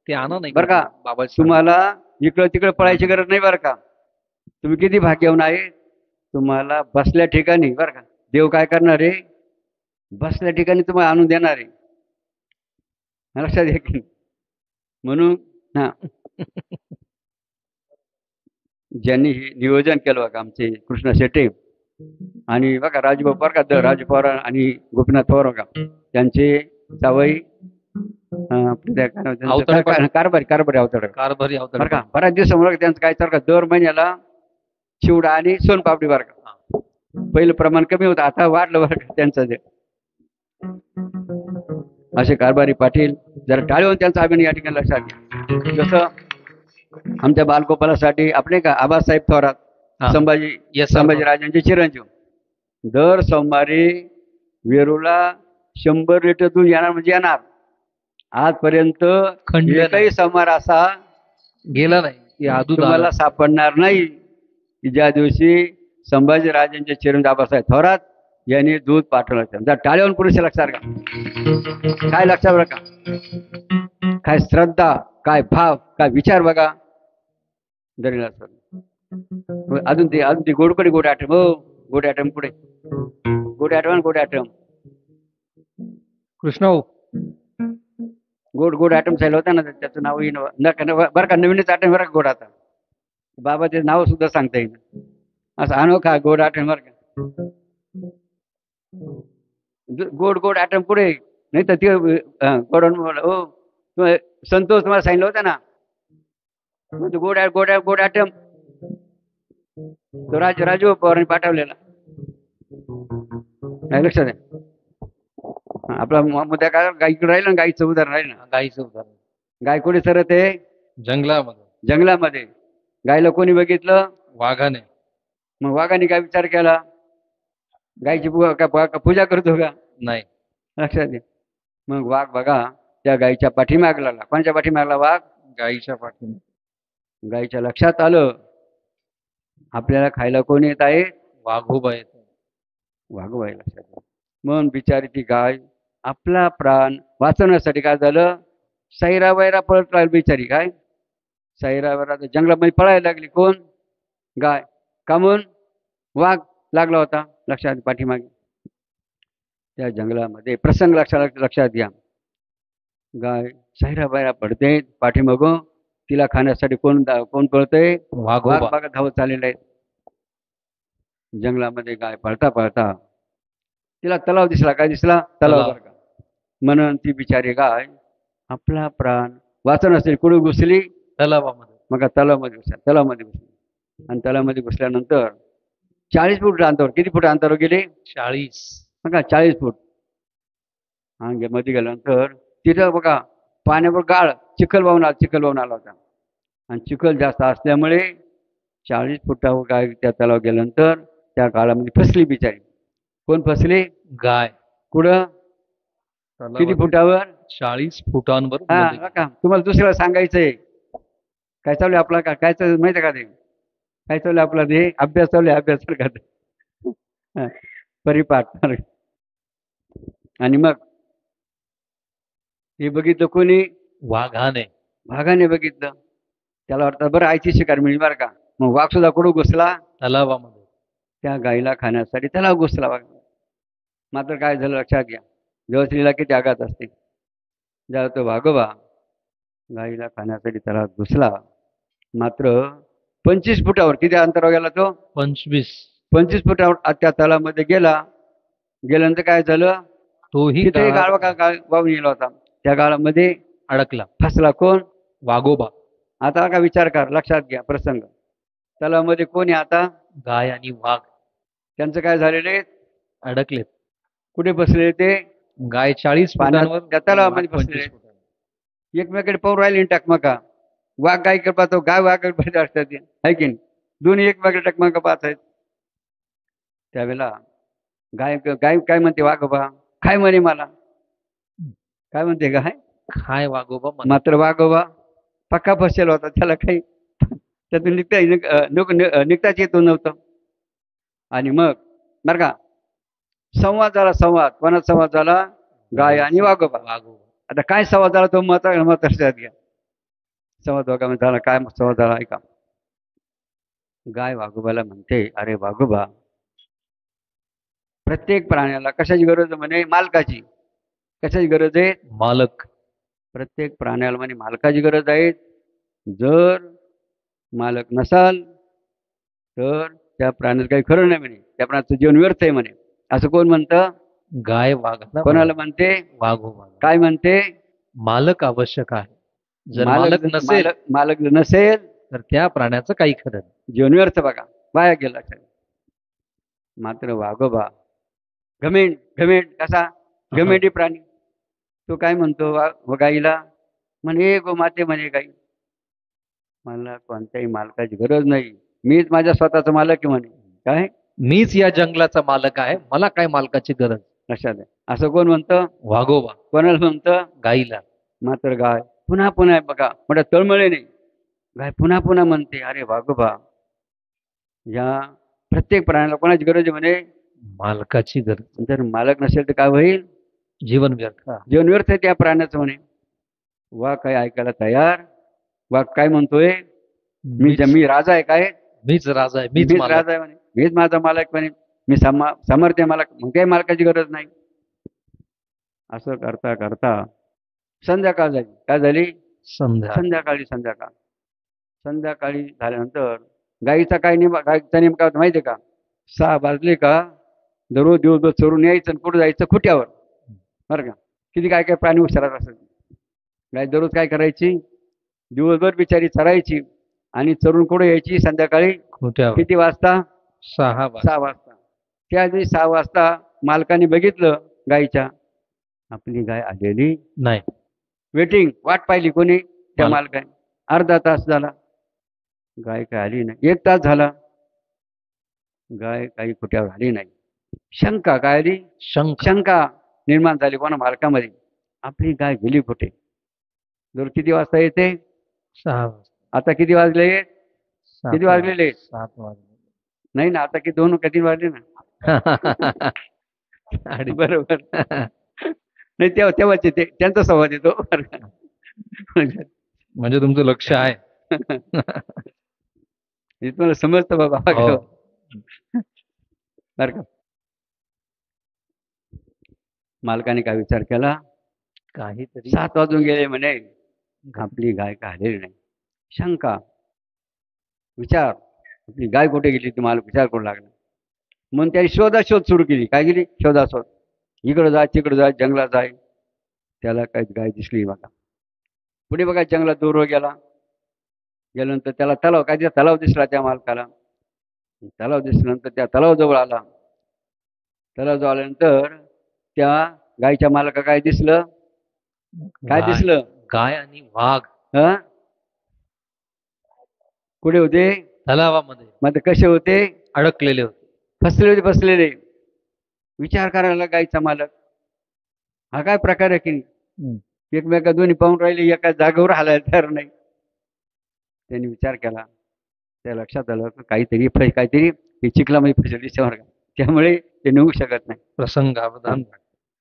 ते आणा नाही बरं का, बाबा. तुम्हाला इकडं तिकडं पळायची गरज नाही बरं का. तुम्ही किती भाग्यवान आहे, तुम्हाला बसल्या ठिकाणी बरं का देव काय करणार आहे, बसल्या ठिकाणी तुम्हाला आणून देणार आहे. लक्षात घ्या की. म्हणून ज्यांनी हे नियोजन केलं बघा आमचे कृष्ण शेट्टे आणि बघा राजूभाऊ बरं का, राजू पवार आणि गोपीनाथ पवार बघा, त्यांचे जावई कारभारी अवतडे बरं का. बऱ्याच दिवसामुळे त्यांचं काय चालू का, दर महिन्याला चिवडा आणि सोनपापडी बरं का. पहिलं प्रमाण कमी होतं, आता वाढलं बरं का त्यांचं ते. असे कारभारी पाटील, जरा टाळून त्यांचा अभिनय या ठिकाणी लक्षात घ्या. जसं आमच्या बालगोपालासाठी आपले का आबासाहेब थोरात, संभाजीराजांचे चिरंजीव, दर सोमवारी वेरूला 100 लिटर दूध येणार म्हणजे येणार. आजपर्यंत एकही सोमवार असा गेला नाही, तुम्हाला सापडणार नाही की ज्या दिवशी संभाजीराजांचे चिरंजीव आबासाहेब थोरात याने दूध पाठवलं असेल. जर टाळ्यावरून पुरुष लक्षात का काय लक्षात बरं का, काय श्रद्धा, काय भाव, काय विचार बघा. जरी अजून ते गोडकडे गोड आठम, हो गोड आठम पुढे गोड आठवण गोड आठम कृष्ण हो. गोड गोड आयटम सांगितलं होता ना, त्याचं नाव येईन बरं का. नवीनच आयटम बरं का गोड. आता बाबाचे नाव सुद्धा सांगता येईल असं अनोखा गोड आयटम बरं का. गोड गोड आयटम पुढे, नाही तर ते हो संतोष तुम्हाला सांगितलं होतं ना, गोड गोड गोड आयटम तो राजू पवारांनी पाठवलेला. नाही लक्षात आहे आपला मुद्दा काय, गायीकडे राहिलं ना, गायीचं उदाहरण राहिलं ना. गाईचं उदाहरण. गाय कुठे सरत आहे, जंगलामध्ये. जंगलामध्ये. गायला कोणी बघितलं, वाघाने. मग वाघाने काय विचार केला, गायची पूजा करतो का, नाही. लक्षात आहे. मग वाघ बघा त्या गायीच्या पाठीमाग लागला. कोणाच्या पाठीमाग लागला, वाघ गाईच्या पाठी. गायीच्या लक्षात आलं आपल्याला खायला कोण येत आहे, वाघोबा येत. वाघोबा लक्षात आलं. म्हणून बिचारी ती गाय आपला प्राण वाचवण्यासाठी काय झालं, सैरा वैरा पळत राहील बिचारी. काय सैरा वैरा जंगलामध्ये पळायला लागली. कोण, गाय. का म्हणून, वाघ लागला होता लक्षात पाठीमागे. त्या जंगलामध्ये प्रसंग लक्षात घ्या. गाय सैरा वैरा पडते पाठीमागून, तिला खाण्यासाठी कोण पळतंय, वाघ बघा धावत चाललेला आहे. जंगलामध्ये गाय पळता पळता तिला तलाव दिसला. काय दिसला, तलाव. म्हणून ती बिचारी गाय आपला प्राण वाचवण्यासाठी कुठे घुसली, तलावामध्ये. मग तलावामध्ये घुसली. आणि तलावामध्ये घुसल्यानंतर 40 फूट अंतरावर, किती फूट अंतरावर गेले, 40. बघा 40 फूट. मध्ये गेल्यानंतर तिथं बघा पाण्यावर गाळ चिखल वाहून आला होता. आणि चिखल जास्त असल्यामुळे 40 फुटावर गाय त्या तलाव गेल्यानंतर त्या गाळामध्ये फसली बिचारी. कोण फसली, गाय. कुठं, किती फुटावर, 40 फुटांवर. हा का. तुम्हाला दुसऱ्याला सांगायचंय काय चालू आहे आपला, काय चालू माहिती का, ते काय चालू आहे आपला, ते अभ्यास चालू आहे, अभ्यास का परिपाठ. आणि मग हे बघितलं कोणी, वाघाने बघितलं. त्याला वाटतं बरं आईची शिकार मिळली बरं का. मग वाघ सुद्धा कुठं घुसला, तलावामध्ये. त्या गाईला खाण्यासाठी त्याला घुसला वाघ. मात्र काय झालं लक्षात घ्या, देवस्त्रीला किती आघात असते. जेव्हा तो वाघोबा गाईला खाण्यासाठी त्याला घुसला, मात्र 25 फुटावर, किती अंतरावर गेला तो, 25 फुटावर त्या तलामध्ये गेल्यानंतर काय झालं, तोही तिथे गाळ वाहून गेला होता. त्या गाळामध्ये अडकला. फसला कोण, वाघोबा. आता का विचार कर, लक्षात घ्या प्रसंग. तलावामध्ये कोण आहे आता, गाय आणि वाघ. त्यांचं काय झालेले, अडकले. कुठे बसले ते, गाय 40 फुटांवर, त्या तलावामध्ये बसले. एकमेकडे पाहून राहिले टकमका. वाघ गायकडे पाहतो, गाय वाघकडे पाहत असतात, आहे की नाही, दोन्ही एकमेकडे टकमका पाहत आहेत. त्यावेळेला गाय काय म्हणते, वाघोबा काय म्हणे मला, काय म्हणते गाय, काय वाघोबा. मात्र वाघोबा पक्का फसेल होता, त्याला काही त्यातून निघताच येत नव्हतं. आणि मग बरं का संवाद झाला. संवाद कोणाचा संवाद झाला, गाय आणि वाघोबा. आता काय संवाद झाला तो मत लक्षात घ्या. संवाद दोघांमध्ये झाला. काय संवाद झाला ऐका. गाय वाघोबाला म्हणते, अरे वाघोबा, प्रत्येक प्राण्याला कशाची गरज म्हणे, मालकाची. कशाची गरज आहे, मालक. प्रत्येक प्राण्याला म्हणे मालकाची गरज आहे. जर मालक नसाल तर त्या प्राण्याचं काही खरं नाही म्हणे, त्या प्राण्याचं जीवन व्यर्थ आहे म्हणे. असं कोण म्हणतं, गाय वाघ. कोणाला म्हणते, वाघोबा. काय म्हणते, मालक आवश्यक आहे. जर मालक नसेल तर त्या प्राण्याचं काही खरं नाही, जीवन व्यर्थ बघा, वाया गेला. मात्र वाघोबा घमेंड कसा, घमेंडी प्राणी. तो काय म्हणतो गाईला, म्हणे गो माते, म्हणे गाई, मला कोणत्याही मालकाची गरज नाही, मीच माझ्या स्वतःचा मालक आहे म्हणे. काय, मीच या जंगलाचा मालक आहे, मला काय मालकाची गरज. लक्षात आहे. असं कोण म्हणतं, वाघोबा. कोणाला म्हणतं, गाईला. मात्र गाय पुन्हा पुन्हा बघा मोठ्या तळमळे नाही, गाय पुन्हा पुन्हा म्हणते, अरे वाघोबा, या प्रत्येक प्राण्याला कोणाची गरज आहे म्हणे, मालकाची गरज. जर मालक नसेल तर काय होईल? जीवन व्यर्थ. जीवन व्यर्थ आहे त्या प्राण्याचं म्हणे. वाघ काय ऐकायला तयार? वाघ काय म्हणतोय? मी राजा आहे काय? मीच राजा आहे, मीच मीच मालक. राजा आहे म्हणे, मीच माझा मालक म्हणे, मी समर्थ मालक, मग काही मालकाची गरज नाही. असं करता करता संध्याकाळ झाली. काय झाली? संध्याकाळी झाल्यानंतर गाईचा गाईचा नेमका होता माहितीये का? 6 वाजले का दररोज दिवसभर चरून यायचं आणि कुठं जायचं? खुट्यावर. बरं का? किती काय काय प्राणी हुशार असतात. गाय दररोज काय करायची? दिवसभर बिचारी चरायची आणि चरून कुठे यायची? संध्याकाळी. किती वाजता? 6 वाजता. त्या दिवशी 6 वाजता मालकाने बघितलं गायीच्या, आपली गाय आलेली नाही. वेटिंग, वाट पाहिली कोणी? त्या मालक. मालकाने. अर्धा तास झाला, गाय काय आली नाही. 1 तास झाला, गाय काही खुट्यावर आली नाही. शंका काय आली? शंका निर्माण झाली कोणा? मालकामध्ये. आपली गाय गेली कुठे? जर किती वाजता येते? 6. आता किती वाजले? किती वाजलेले? 7 वाजले. नाही ना, आता किती 2 का 3 वाजले ना. बरोबर. नाही तेव्हाचे ते त्यांचा संवाद येतो. म्हणजे तुमचं लक्ष आहे. हे तुम्हाला समजतं बाबा. हो. बरं का? मालकाने काय विचार केला? काहीतरी 7 वाजून गेले म्हणे, आपली गाय का आलेली नाही. शंका, विचार, आपली गाय कुठे गेली? ती मालक विचार करू लागला. म्हणून त्याने शोध सुरू केली. काय केली? शोध. इकडं जाय, तिकडं जाय, जंगलात जाय. त्याला काही गाय दिसली बघा. पुढे बघा जंगलात दूर गेला. गेल्यानंतर त्याला तलाव दिसला त्या मालकाला. तलाव दिसल्यानंतर त्या तलावाजवळ आला. तलावाजवळ आल्यानंतर त्या गायच्या मालका काय दिसलं? काय दिसलं? गाय आणि वाघ कुठे होते? तलावामध्ये. मग कसे होते? अडकलेले होते, फसलेले. विचार करायला गायचा मालक, हा काय प्रकार आहे की एकमेका दोन्ही पाहून राहिले, एका जागेवर हालायला तयार नाही. त्यांनी विचार केला. त्या लक्षात आलं की काहीतरी चिखलामध्ये फसली वर्ग, त्यामुळे ते निघू शकत नाही. प्रसंग.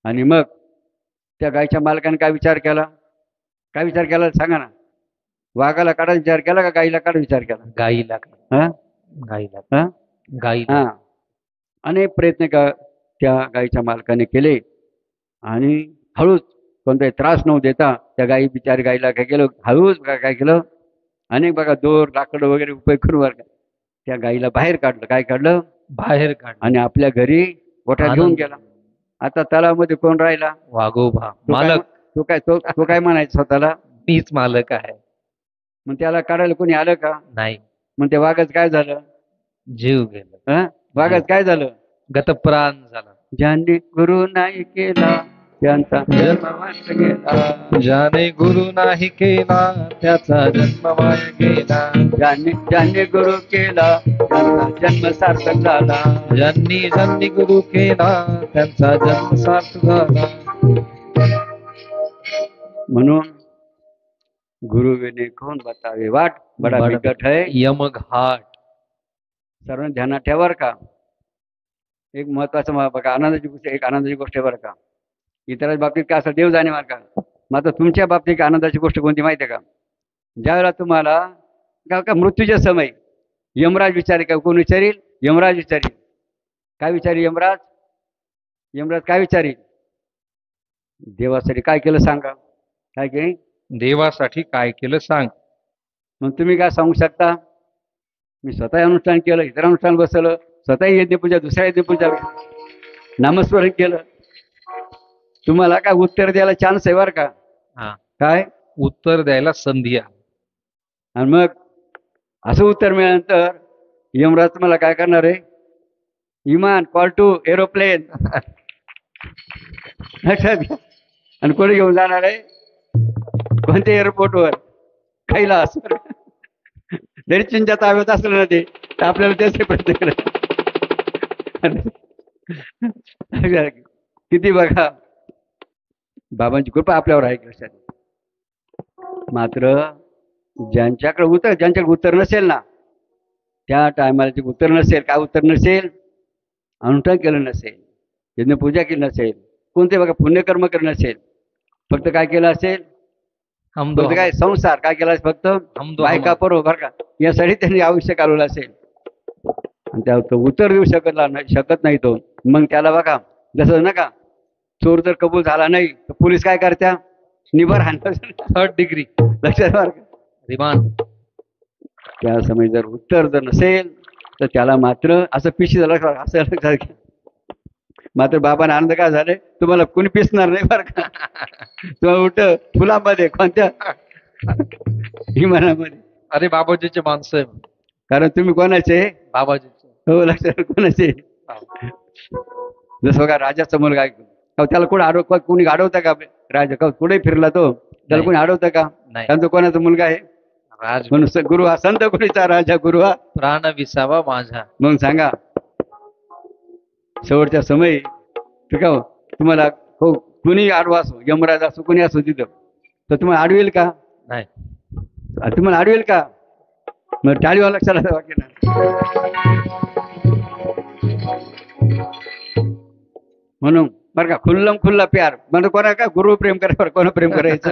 आणि मग त्या गायच्या मालकाने काय विचार केला? सांगा ना. वाघाला काढा विचार केला का गाईला काढा विचार केला? गाईला. अनेक प्रयत्न त्या गायीच्या मालकाने केले आणि हळूच कोणताही त्रास न देता त्या बिचारी गाईला काय केलं? हळूच काय केलं? अनेक बघा दोर, लाकडं वगैरे उपयोग करून त्या गाईला बाहेर काढलं. काय काढलं? बाहेर काढलं. आणि आपल्या घरी गोठ्यात घेऊन गेला. आता तलावामध्ये कोण राहिला? वाघोबा, मालक. तो काय म्हणायचा स्वतःला? मीच मालक आहे. मग त्याला काढायला कोणी आलं का? नाही. मग त्या वाघाचं काय झालं? जीव गेला. वाघाचं काय झालं? गतप्राण झाला. ज्यांनी गुरु नाही केला त्यांचा जन्म वाया गेला. ज्याने गुरु नाही केला त्याचा जन्म वाया गेला. ज्यांनी गुरु केला त्यांचा जन्म सार्थक झाला. ज्यांनी गुरु केला त्यांचा जन्म सार्थक झाला. म्हणून गुरु विने कोण बतावे वाट, बडा बिकट है यमघाट. सर्वांनी ध्यानात ठेवा बरं का. एक महत्वाचं बघा, आनंदाची गोष्ट आहे बरं का. इतरांच्या बाबतीत काय असं देव जाणे का, मात्र तुमच्या बाबतीत आनंदाची गोष्ट कोणती माहिती आहे का? ज्यावेळेला तुम्हाला का मृत्यूच्या समय यमराज विचारेल का? कोण विचारेल? यमराज विचारेल. काय विचारेल यमराज? यमराज काय विचारेल? देवासाठी काय केलं सांगा. काय केलं? देवासाठी काय केलं सांग. मग तुम्ही काय सांगू शकता? मी स्वतः अनुष्ठान केलं, इतर अनुष्ठान बसवलं, स्वतः यज्ञपूजा, दुसऱ्या यज्ञपूजा, नामस्मरण केलं. तुम्हाला काय उत्तर द्यायला चान्स आहे बरं का. काय उत्तर द्यायला संधी आहे. आणि मग असं उत्तर मिळाल्यानंतर यमराज तुम्हाला काय करणार आहे? विमान, कॉल टू एरोप्लेन. आणि कोणी घेऊन जाणार आहे? कोणत्या एअरपोर्टवर? कैलास. जरी चिंच्या ताब्यात असलं ना ते, तर आपल्याला त्याचे प्रयत्न किती बघा बाबांची कृपा आपल्यावर आहे लक्षात. मात्र ज्यांच्याकडे उत्तर नसेल ना, त्या टायमाला उत्तर नसेल. काय उत्तर नसेल? अनुष्ठान केलं नसेल, यज्ञपूजा केली नसेल, कोणते बघा पुण्यकर्म केलं नसेल, फक्त काय केलं असेल, हमदो फक्त काय संसार काय केला फक्त हमदो बायका परो बरं का, यासाठी त्यांनी आयुष्य घालवलं असेल आणि त्या तो उत्तर देऊ शकत नाही तो. मग त्याला बघा जसं ना का चोर जर कबूल झाला नाही तर पोलीस काय करत्या, निभर हाणतात. 3rd डिग्री लक्षात बरं का. रिमांड. त्या समय जर उत्तर जर नसेल तर त्याला मात्र असं पिशी झालं असं लक्षात घ्या. मात्र बाबांना आनंद काय झाले, तुम्हाला कोणी पिसणार नाही बरं का. तुम्हाला उलट फुलामध्ये कोणत्या विमानामध्ये. अरे बाबाजीचे माणसं आहे. कारण तुम्ही कोणाचे, बाबाजीचे. हो लक्षात कोणाचे. जसं बघा राजाचा मुलगा आहे, त्याला कोणी कोणी अडवतं का राजा, कुठे फिरला तो त्याला कोणी अडवतं का, नाही. कारण तो कोणाचा मुलगा आहे. राज म्हणून गुरु हा संत गुरुचा राजा गुरु हा. प्राण विसावा माझा. मग सांगा शेवटच्या समयी ठीक आहे तुम्हाला हो कुणी आडवा असो, यमराज असो, कुणी असो तिथं, तर तुम्हाला अडवेल का, नाही. तुम्हाला अडवेल का. मग टाळीवा लक्षात वाक्य ना. म्हणून बरं का खुल्लम खुल्ला प्यार म्हणजे कोणा का गुरु प्रेम करायचं, कोणा प्रेम करायचं.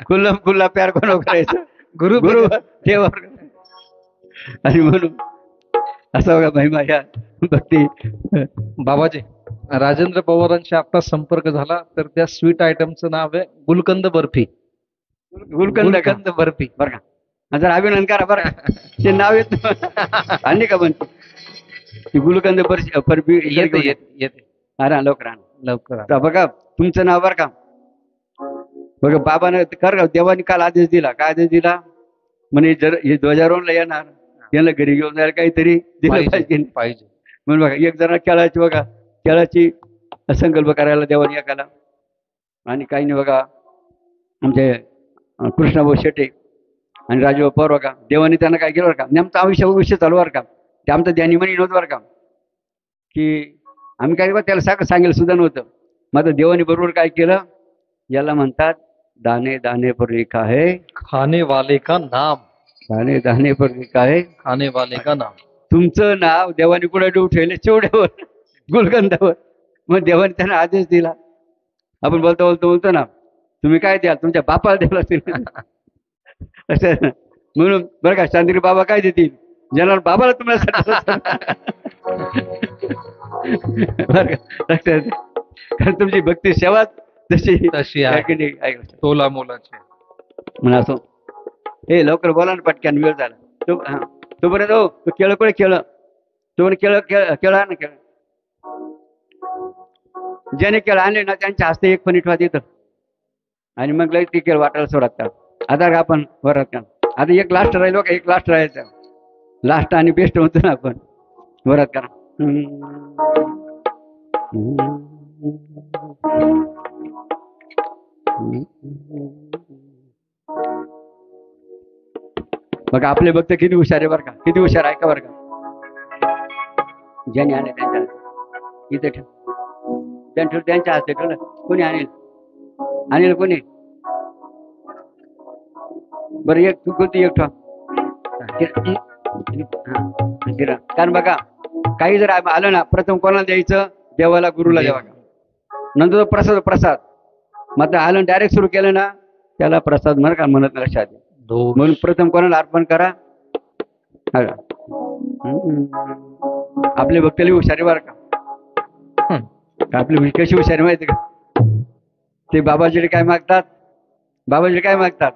खुल्लम खुल्ला प्यार कोणा करायचं, गुरु गुरु देवावर. आणि म्हणून असं बघा महिमा या भक्ती. बाबाजी राजेंद्र पवारांशी आता संपर्क झाला तर त्या स्वीट आयटमचं नाव आहे गुलकंद बर्फी. गुलकंद बर्फी बरं का. आणि जर अभिनंदन करा बरं का, ते नाव येत आणि का म्हणते गुलकंद बर्फी येते. अरे लवकर आण लवकर. तर बघा तुमचं नाव बरं का. बघा बाबानं कर देवानी काल आदेश दिला, काय आदेश दिला म्हणे जर हे ध्वजारोहणला येणार यांना घरी घेऊन जायला काहीतरी दिलं पाहिजे. म्हणून बघा एक जण केळाची बघा केळाची संकल्प करायला देवानी एकाला, आणि काही नाही बघा आमचे कृष्णाभाऊ शेटे आणि राजू पवार बघा देवानी त्यांना काय केलं बरं का. नेमकं विषय चालू बरं का, ते आमचं ध्यानी म्हणी नव्हतं बरं का, की आम्ही काय त्याला सांगेल सुद्धा नव्हतं. मात्र देवानी बरोबर काय केलं, याला म्हणतात दाने दाने पर लिखा है खाने वाले का नाम. दाने दाने पर लिखा है खाने वाले का नाम. तुमचं नाव देवानी कुठे देऊ ठेवले, चिवड्यावर गुलकंदावर. मग देवानी त्यांना आदेश दिला. आपण बोलतो ना तुम्ही काय द्याल, तुमच्या बापाला द्यायला असेल असं. म्हणून बरं का चांद्री बाबा काय देतील, ज्याला बाबाला तुम्हाला कारण तुमची भक्ती सेवा तशी आहे तोला मोलाची. म्हणा असो. हे लवकर बोला ना पटक्यान, वेळ झाला. तोपर्यंत हो तो केळं पण केळं तो केळं ना केळं ज्याने केळं आणले ना त्यांच्या हस्ते एक फणीट वाद येतं आणि मग लगेच ती केळं वाटायला सोडत का. आता का आपण वरात का आता एक लास्ट राहिलो का, एक लास्ट राहायचा, लास्ट आणि बेस्ट होतो ना आपण वरात करा. बघा आपले भक्त किती हुशार आहे बरं का, किती हुशार आहे का बरं का. ज्याने आले त्यांच्या इथे ठेव, त्यांच्या हस्ते ठेवलं. कोणी आणेल कोणी बरं एक तू कोणती एक ठेव. कारण बघा काही जर आलं ना प्रथम कोणाला द्यायचं, देवाला गुरुला द्यावा का, नंतर प्रसाद मात्र आलं डायरेक्ट सुरू केलं ना त्याला प्रसाद म्हणत लक्षात. म्हणून प्रथम कोणाला अर्पण करा. आपले भक्तली हुशारी बरं का, आपली कशी हुशारी माहिती का. ते बाबाजीकडे काय मागतात,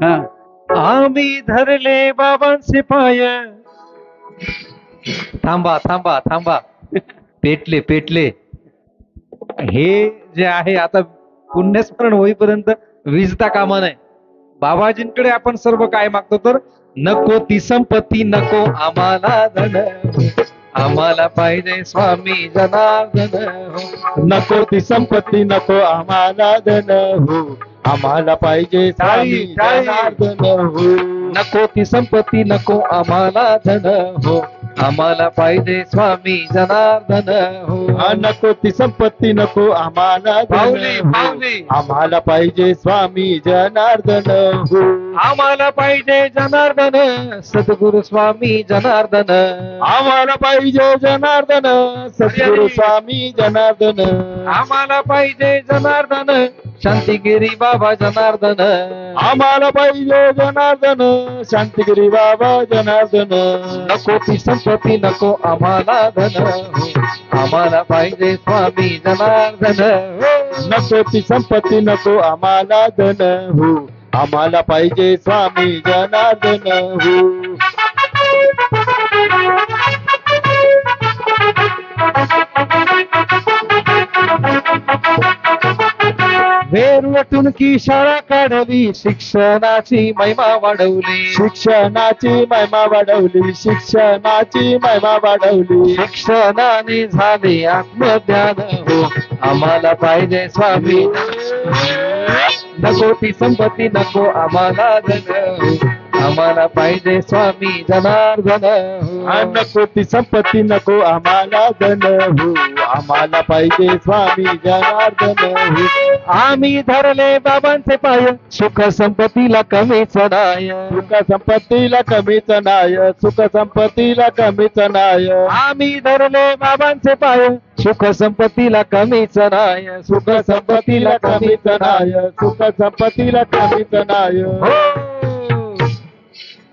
हा आम्ही धरले बाबांचे पाय. थांबा पेटले. हे जे आहे आता पुण्यस्मरण होईपर्यंत विजता कामा नाही. बाबाजींकडे आपण सर्व काय मागतो तर नको ती संपत्ती, नको आम्हाला धन, आम्हाला पाहिजे स्वामी जनार्दन. नको ती संपत्ती, नको आम्हाला धन हो, आम्हाला पाहिजे स्वामी जनार्दन हो. नको ती संपत्ती, नको आम्हाला धन हो, आम्हाला पाहिजे स्वामी जनार्दन हो. नको ती संपत्ती नको आम्हाला धन पावली, हो. पावली. आम्हाला पाहिजे स्वामी जनार्दन हो. आम्हाला पाहिजे जनार्दन सद्गुरु स्वामी जनार्दन. आम्हाला पाहिजे जनार्दन सद्गुरु स्वामी जनार्दन. आम्हाला पाहिजे जनार्दन शांतिगिरी बाबा जनार्दन. आम्हाला पाहिजे जनार्दन शांतिगिरी बाबा जनार्दन. नको ती संपत्ती नको आम्हाला धन हो. आम्हाला पाहिजे स्वामी जनार्दन हो. नको ती संपत्ती नको आम्हाला धन हो. आम्हाला पाहिजे स्वामी जनार्दन हो. वेरुळटून की शाळा काढली शिक्षणाची महिमा वाढवली. शिक्षणाची महिमा वाढवली. शिक्षणाची महिमा वाढवली. शिक्षणाने झाले आत्मज्ञान हो. आम्हाला पाहिजे स्वामी नको ती संपत्ती नको आम्हाला धन हो. आम्हाला पाहिजे स्वामी जनार्दन हो. नको ती संपत्ती नको आम्हाला धन हो. आम्हाला पाहिजे स्वामी जनार्दन हो. आम्ही धरले बाबांचे पाय सुख संपत्तीला कमीच नाय. सुख संपत्तीला कमीच नाय. सुख संपत्तीला कमीच नाय. आम्ही धरले बाबांचे पाय सुख संपत्तीला कमीच नाय. सुख संपत्तीला कमीच नाय. सुख संपत्तीला कमीच नाय. हो.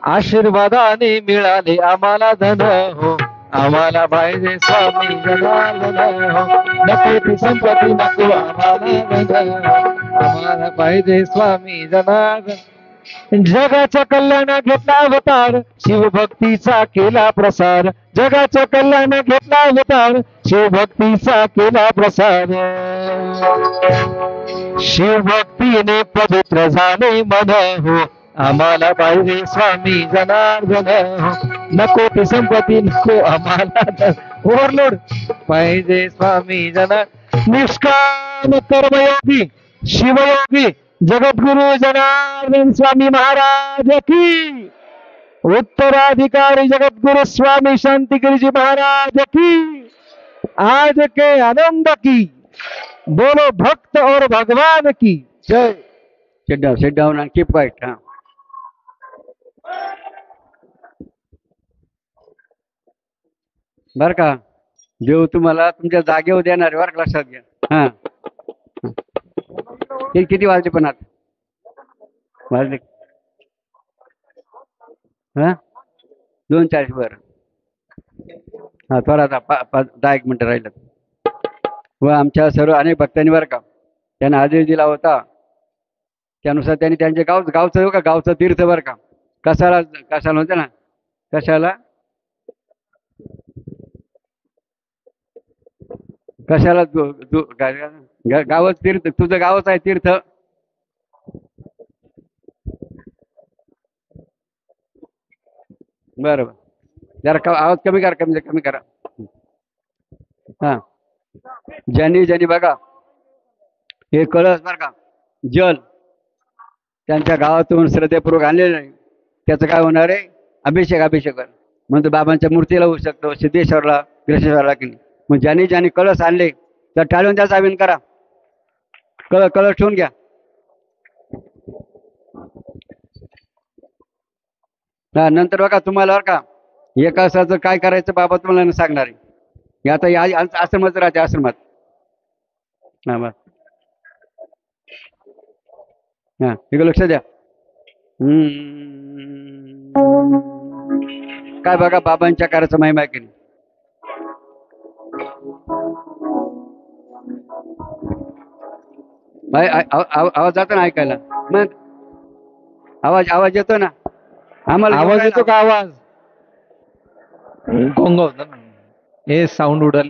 आशीर्वादाने मिळाले आम्हाला धन हो. आम्हाला पाहिजे स्वामी जनार्दन हो. नको ती संपत्ती नको आम्हाला धन हो. आम्हाला पाहिजे स्वामी जनार्दन. जगाच्या कल्याण घेतला अवतार शिवभक्तीचा केला प्रसार. जगाच्या कल्याण घेतला अवतार शिवभक्तीचा केला प्रसार. शिवभक्तीने पवित्र झाले मन हो. आम्हाला पाहिजे स्वामी जनार्दन हो. नको ती संपत्ती नको आम्हाला ओव्हरलोड पाहिजे स्वामी जनार्दन. निष्काम कर्मयोगी शिवयोगी जगद्गुरु जनार्दन स्वामी महाराज की. उत्तराधिकारी जगद्गुरु स्वामी शांतिगिरी महाराज की. आज के आनंद की बोलो भक्त और भगवान की जय. sit down and keep quiet. हा. बर का, देव तुम्हाला तुमच्या जागेवर देणार आहे, बरं का, लक्षात घ्या. हा. किती वाजले पण आता वाजले? हा, 2:40. बरं, हा, थोडा 10-1 मिनिटं राहिलं. व आमच्या सर्व अनेक भक्तांनी बरं का त्यांना आदेश दिला होता, त्यानुसार त्यांनी त्यांचे गावचं का गावचं तीर्थ बरं का, कशाला होतं ना, कशाला गावच तीर्थ, तुझं गावच आहे तीर्थ. बरं, जरा आवाज कमी करा. हा, ज्यांनी बघा हे कळस बरं का जल त्यांच्या गावातून श्रद्धेपूर्वक आणलेलं नाही, त्याचं काय होणार आहे, अभिषेक म्हणतो बाबांच्या मूर्तीला होऊ शकतो, सिद्धेश्वरला, ग्रसेश्वरला की नाही. मग ज्यांनी कळस आणले तर टाळून त्याचा अभिनय करा. कळस ठेवून घ्या. हा, नंतर बघा तुम्हाला बरं का एकासाचं काय करायचं बाबा तुम्हाला सांगणार आहे. हे आता या आश्रमात राहते, आश्रमात. हा, बस. हा, इकडे लक्ष द्या. काय बघा बाबांच्या कार्याचा महिमा आहे की नाही. आवाज जातो ना ऐकायला, मग आवाज येतो ना आम्हाला. आवाज येतो का? आवाज घोंगवतो ना हे, साऊंड उडल.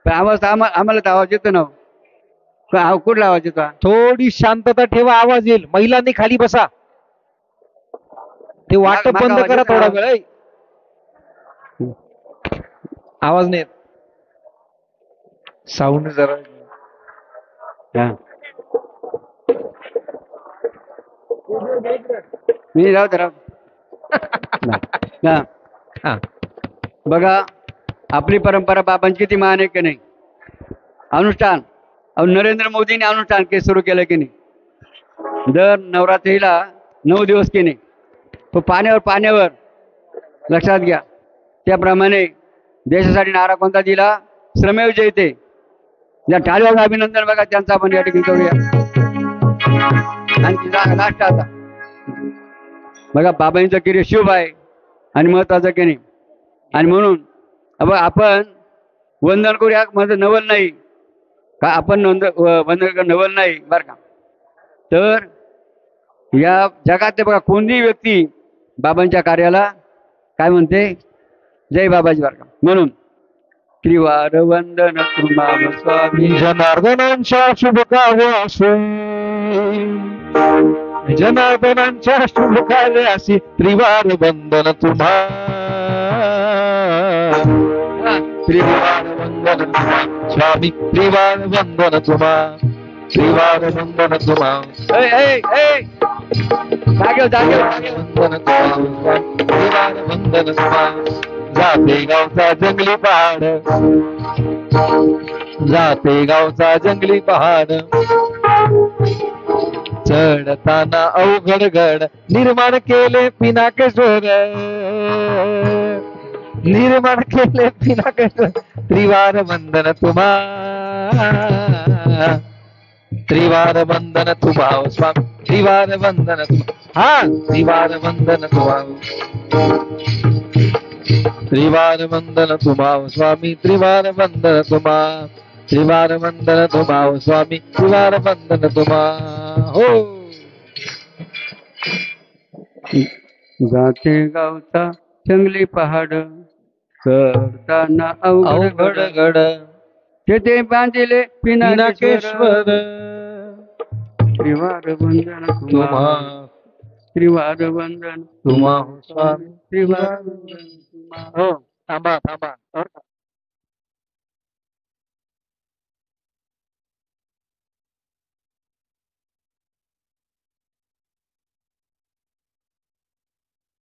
पण आम्हाला तर आवाज येतो ना. कुठला आवाज येतो? थोडी शांतता ठेवा, आवाज येईल. महिलांनी खाली बसा, ते वाटप माग बंद आवाज करा येतो थोडा ना. वेळ. आवाज नाही येत. साऊंड जरा हा. मी राहू. हा. बघा आपली परंपरा बाबांची किती महान आहे की नाही. अनुष्ठान नरेंद्र मोदींनी अनुष्ठान सुरू केलं की नाही. दर नवरात्रीला 9 दिवस की नाही. तो पाण्यावर लक्षात घ्या. त्याप्रमाणे देशासाठी नारा कोणता दिला? श्रमेव जयते. या टाळ्यावर अभिनंदन बघा त्यांचं आपण या ठिकाणी करूया. आणि लास्ट आता बघा बाबांचं किरी शुभ आहे आणि महत्वाचं की नाही. आणि म्हणून आपण वंदन करूया. माझं नवल नाही का आपण वंदन नवल नाही बरं का. तर या जगात बघा कोणतीही व्यक्ती बाबांच्या कार्याला काय म्हणते? जय बाबाजी बरं का. म्हणून त्रिवार वंदन तुम्हाला स्वामी जनार्दनांच्या शुभ कार्यासी जनार्दनांच्या शुभ कार्यासी त्रिवार वंदन तुम्हा त्रिवार वंदन तुम्हा स्वामी त्रिवार वंदन तुम्हा त्रिवार वंदन तुम्हा वंदन तुम्हा त्रिवार वंदन तुम्हा. जाते गावचा जंगली पहाड जाते गावचा जंगली पहाड चढताना अवघड गड निर्माण केले पिनाकेश्वर निर्माण केले पिनाकेश्वर त्रिवार वंदन तुम्हा त्रिवार वंदन तुम्हा स्वामी त्रिवार वंदन तुम्हा. हा त्रिवार वंदन तुम्हा त्रिवार वंदन तुम्हा स्वामी त्रिवार वंदन तुम्हा त्रिवार वंदन तुम्हा स्वामी त्रिवार वंदन तुम्हा. हो जाते गावचा जंगली पहाड चढताना अवघड गड तेथे बांधिले पिनाकेश्वर त्रिवार वंदन तुम्हा त्रिवार वंदन तुम्हा स्वामी त्रिवार वंदन तुम्हा. हो थांबा थांबा